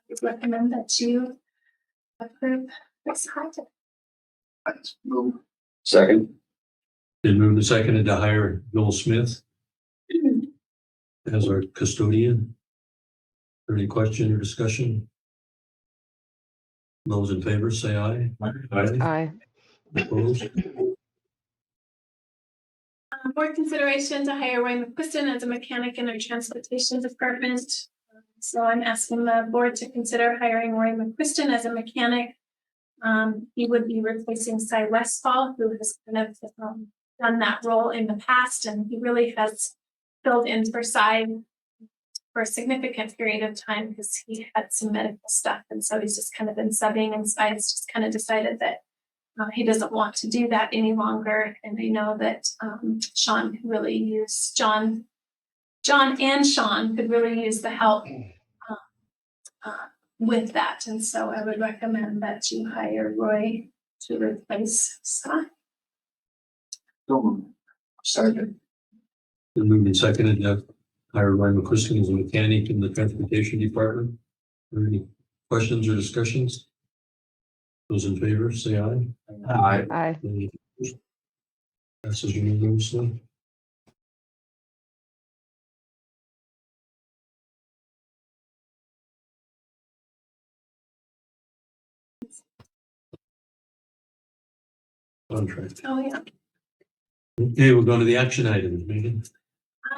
would recommend that you approve this hire. Second. Been moved and seconded to hire Joel Smith as our custodian. Any question or discussion? Those in favor, say aye. I, Opposed? Board consideration to hire Roy McQuiston as a mechanic in our transportation department. So I'm asking the board to consider hiring Roy McQuiston as a mechanic. He would be replacing Cy Westfall, who has kind of done that role in the past, and he really has filled in for Cy for a significant period of time because he had some medical stuff, and so he's just kind of been subbing, and Cy's just kind of decided that he doesn't want to do that any longer. And I know that Sean could really use John and Sean could really use the help with that. And so I would recommend that you hire Roy to replace Scott. Second. Been moved and seconded to hire Ryan McQuiston as a mechanic in the transportation department. Are there any questions or discussions? Those in favor, say aye. Aye. Any opposed? Passes unanimously. Contract. Oh, yeah. Okay, we're going to the action items, Megan.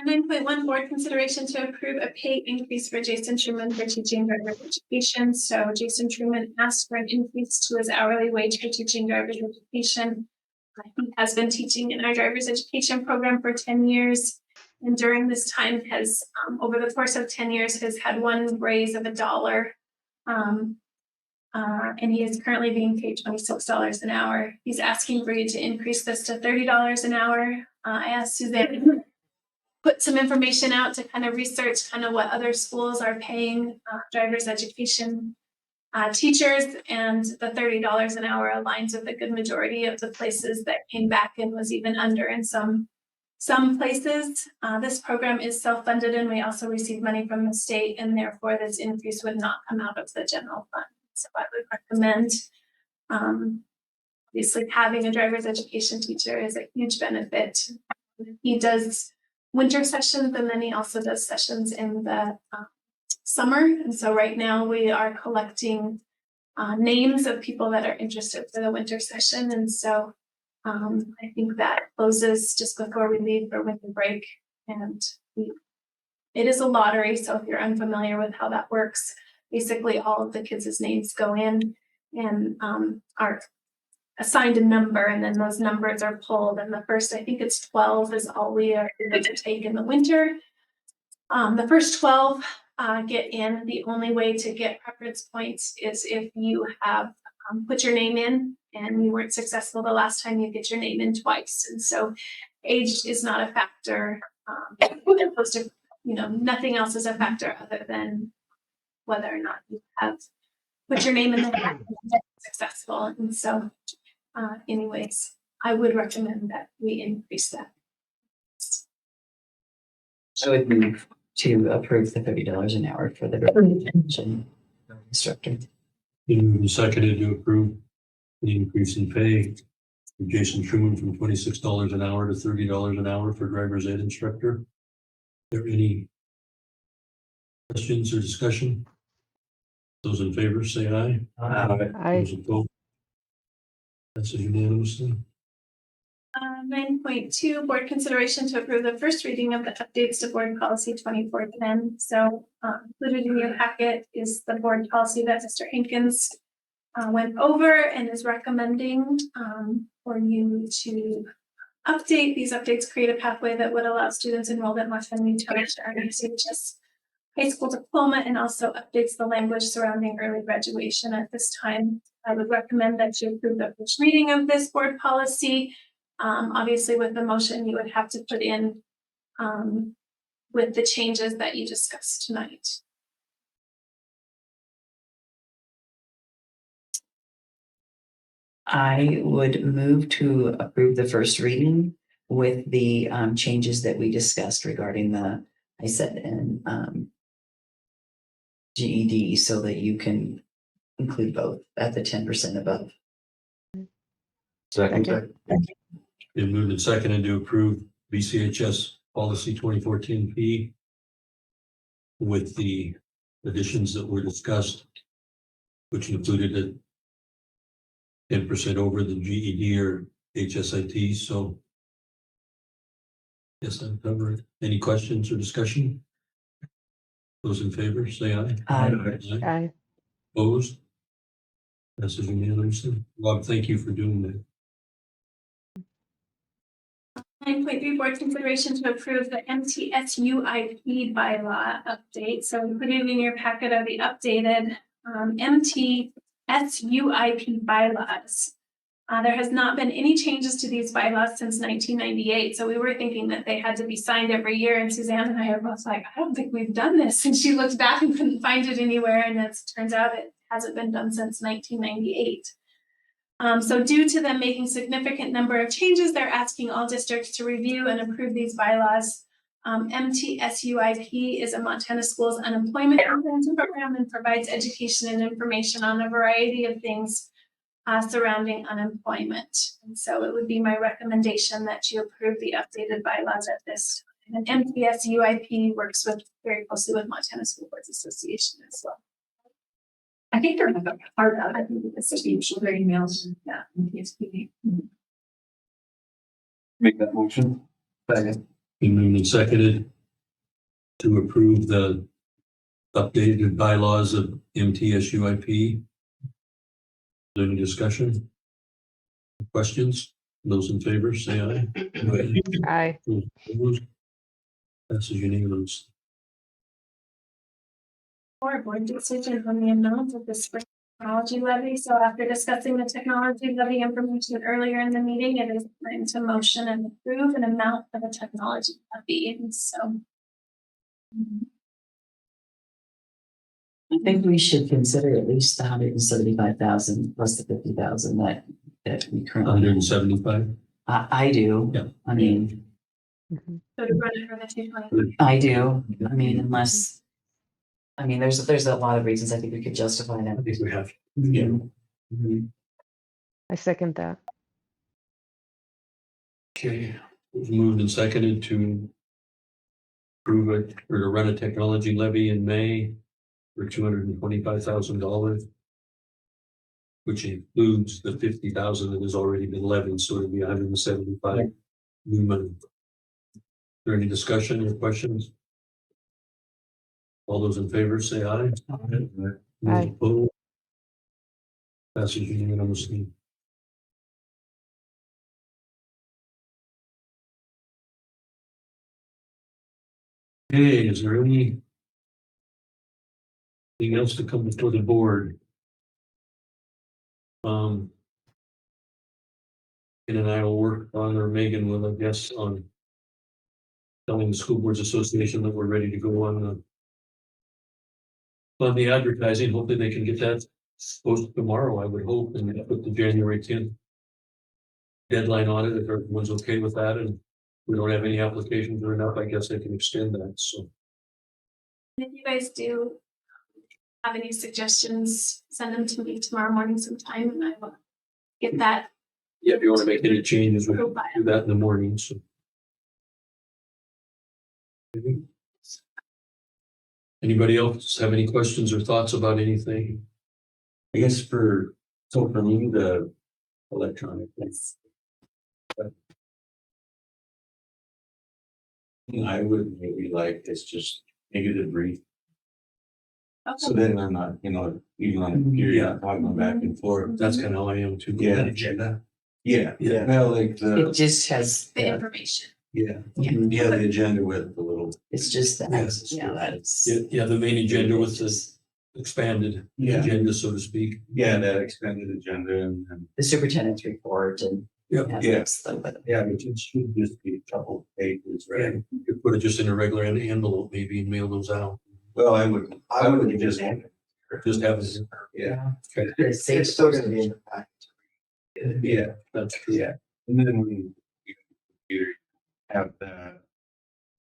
9.1 board consideration to approve a pay increase for Jason Truman for teaching driver's education. So Jason Truman asked for an increase to his hourly wage for teaching driver's education. He has been teaching in our driver's education program for 10 years. And during this time has, over the course of 10 years, has had one raise of $1. And he is currently being paid $26 an hour. He's asking for you to increase this to $30 an hour. I asked Suzanne to put some information out to kind of research kind of what other schools are paying driver's education teachers, and the $30 an hour aligns with a good majority of the places that came back and was even under in some places. This program is self-funded, and we also receive money from the state, and therefore this increase would not come out of the general fund. So I would recommend, obviously having a driver's education teacher is a huge benefit. He does winter sessions, and then he also does sessions in the summer. And so right now we are collecting names of people that are interested for the winter session. And so I think that closes just before we leave for winter break. And it is a lottery. So if you're unfamiliar with how that works, basically all of the kids' names go in and are assigned a number, and then those numbers are pulled. And the first, I think it's 12 is all we are able to take in the winter. The first 12 get in. The only way to get preference points is if you have put your name in and you weren't successful the last time, you get your name in twice. And so age is not a factor. Opposed to, nothing else is a factor other than whether or not you have put your name in the hat and been successful. And so anyways, I would recommend that we increase that. I would move to approve the $30 an hour for the retention instructor. Been moved and seconded to approve the increase in pay for Jason Truman from $26 an hour to $30 an hour for driver's ed instructor. Are there any questions or discussion? Those in favor, say aye. Those opposed? Passes unanimously. 9.2 board consideration to approve the first reading of the updates to board policy 2410. So included in your packet is the board policy that Mr. Hankins went over and is recommending for you to update. These updates create a pathway that would allow students enrolled at Marshall New Challenge to earn a CHS high school diploma, and also updates the language surrounding early graduation at this time. I would recommend that you approve the first reading of this board policy. Obviously with the motion, you would have to put in with the changes that you discussed tonight. I would move to approve the first reading with the changes that we discussed regarding the, I said, and GED, so that you can include both at the 10% above. Second. Been moved and seconded to approve BCHS policy 2014P with the additions that were discussed, which included a 10% over the GED or HSIT. So yes, I've covered. Any questions or discussion? Those in favor, say aye. Aye. Aye. Opposed? Passes unanimously. Rob, thank you for doing that. 9.3 board consideration to approve the MTSUIP bylaw update. So we put it in your packet of the updated MTSUIP bylaws. There has not been any changes to these bylaws since 1998. So we were thinking that they had to be signed every year. And Suzanne and I are both like, I don't think we've done this. And she looked back and couldn't find it anywhere. And it turns out it hasn't been done since 1998. So due to them making significant number of changes, they're asking all districts to review and approve these bylaws. MTSUIP is a Montana Schools Unemployment Prevention Program and provides education and information on a variety of things surrounding unemployment. And so it would be my recommendation that you approve the updated bylaws at this time. And MTSUIP works very closely with Montana School Boards Association as well. I think they're like a part of, I think it's just usually their emails, yeah. Make that motion. Second. Been moved and seconded to approve the updated bylaws of MTSUIP. Any discussion? Questions? Those in favor, say aye. Aye. Opposed? Passes unanimously. Board decision on the amount of the spring technology levy. So after discussing the technology levy information earlier in the meeting, it is time to motion and approve an amount of a technology levy. And so I think we should consider at least the 175,000 plus the 50,000 that we currently. 175. I do. Yeah. I mean, so to run it for the 220. I do. I mean, unless, I mean, there's a lot of reasons I think we could justify that. I think we have. Yeah. I second that. Okay, moved and seconded to approve it or to run a technology levy in May for $225,000, which includes the 50,000 that has already been levied, so it'll be 175 new money. Is there any discussion or questions? All those in favor say aye. Aye. Opposed? Passes unanimously. Okay, is there anything else to come before the board? Ken and I will work on, or Megan will, I guess, on telling the School Boards Association that we're ready to go on the advertising. Hopefully they can get that posted tomorrow, I would hope, and then put the January 10th deadline on it if everyone's okay with that, and we don't have any applications or enough, I guess I can extend that, so. If you guys do have any suggestions, send them to me tomorrow morning sometime and I will get that. Yeah, if you want to make any changes, we can profile. do that in the morning, so. Anybody else have any questions or thoughts about anything? I guess for me, the electronic things. I would maybe like it's just negative brief. So Okay. then I'm not, even on a computer, talking back and forth. That's kind of how I am too. Yeah. Agenda. Yeah, Yeah. well, like It the, just has, The information. yeah, Yeah. yeah, the agenda with the little, it's just the Yeah. access to that. It's- Yeah, the main agenda with this expanded Yeah. agenda, so to speak. yeah, that expanded agenda and The superintendent's report and Yeah. Yeah. just a little bit. Yeah, it should just be a couple of pages, right? You could put it just in a regular envelope, maybe, and mail those out. Well, I would just, Just have it. yeah, It's still gonna be in the packet. yeah, That's true. yeah. And then you have that.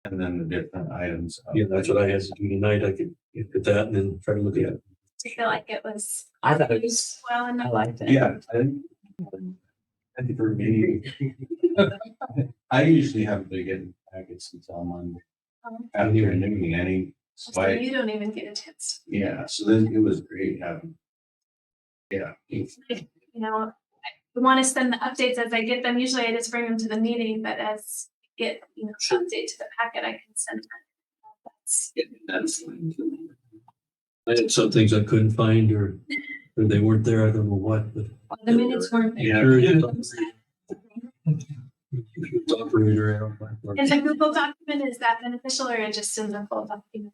And then the different items. Yeah, that's what I had to do tonight. I could get at that and then try to look at it. I feel like it was. I thought it was, Well, I enough. liked it. Yeah, I think for me, I usually have to get packets until Monday afternoon, any, So so you don't even get a chance. yeah, so then it was great having. Yeah. You know, I want to send the updates as I get them. Usually I just bring them to the meeting, but as I get, update to the packet, I can send them. That's I had some things I couldn't find or they weren't there. I don't know what, but. The minutes weren't there. Sure, it's operator error. in the Google document, is that beneficial or just in the full document?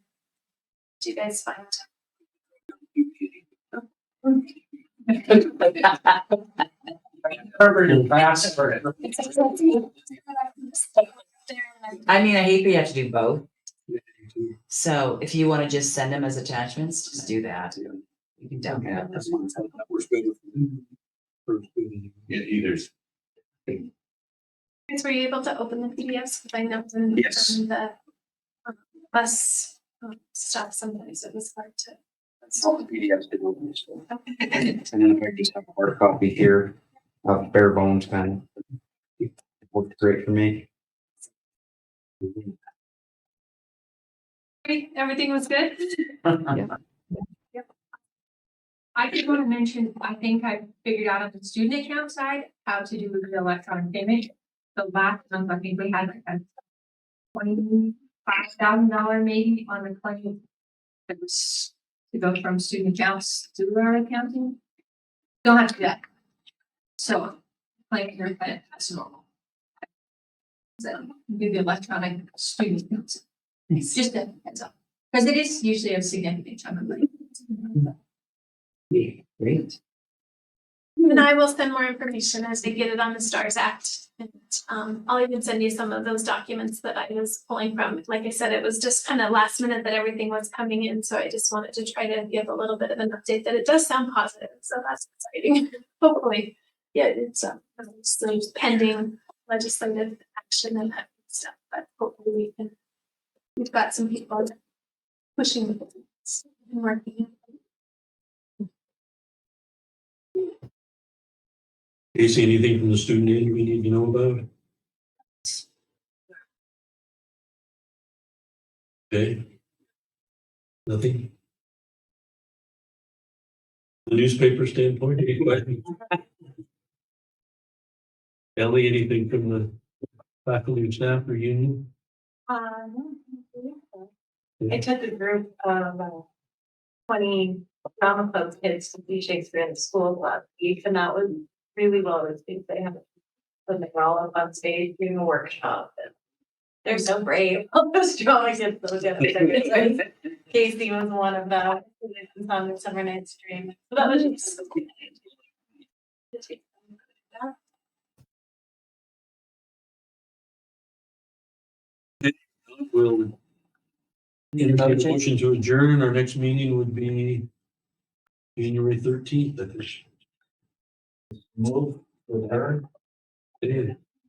Do you guys find? Herbert and password. I mean, I hate that you have to do both. So if you want to just send them as attachments, just do that. You can download those ones. Works better for me. First meeting. Yeah, either. Guys, were you able to open the PDFs? Because I know from Yes. the bus stuff, sometimes it was hard to. All the PDFs did open this one. Okay. And then if I just have a hard copy here, bare bones kind of. It worked great for me. Great, everything was good? I did want to mention, I think I figured out on the student account side, how to do the electronic payment. So last month, I think we had like a $25,000 maybe on the claim. It was to go from student accounts to our accounting. Don't have to do that. So claim your credit as normal. So do the electronic student accounts. It's just a heads up, because it is usually a significant chunk of money. Great. And I will send more information as they get it on the STARS Act. And I'll even send you some of those documents that I was pulling from. Like I said, it was just kind of last minute that everything was coming in. So I just wanted to try to give a little bit of an update that it does sound positive. So that's exciting. Hopefully, yeah, it's still pending legislative action and that stuff. But hopefully we've got some people pushing the buttons and working. Casey, anything from the student end we need to know about? Okay. Nothing? The newspaper standpoint, any questions? Ellie, anything from the faculty and staff or union? I took a group of 20 drama club kids to see Shakespeare in the school last week, and that was really well received. They have when they're all up on stage doing a workshop. And they're so brave. All those drama kids, so different. Casey was one of them. It's on the Summer Night's Dream. So that was just We'll entertain a motion to adjourn. Our next meeting would be January 13th. I think. Move to adjourn. Yeah.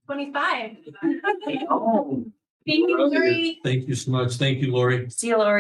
25. Thank you, Lori. Thank you so much. Thank you, Lori. See you, Lori.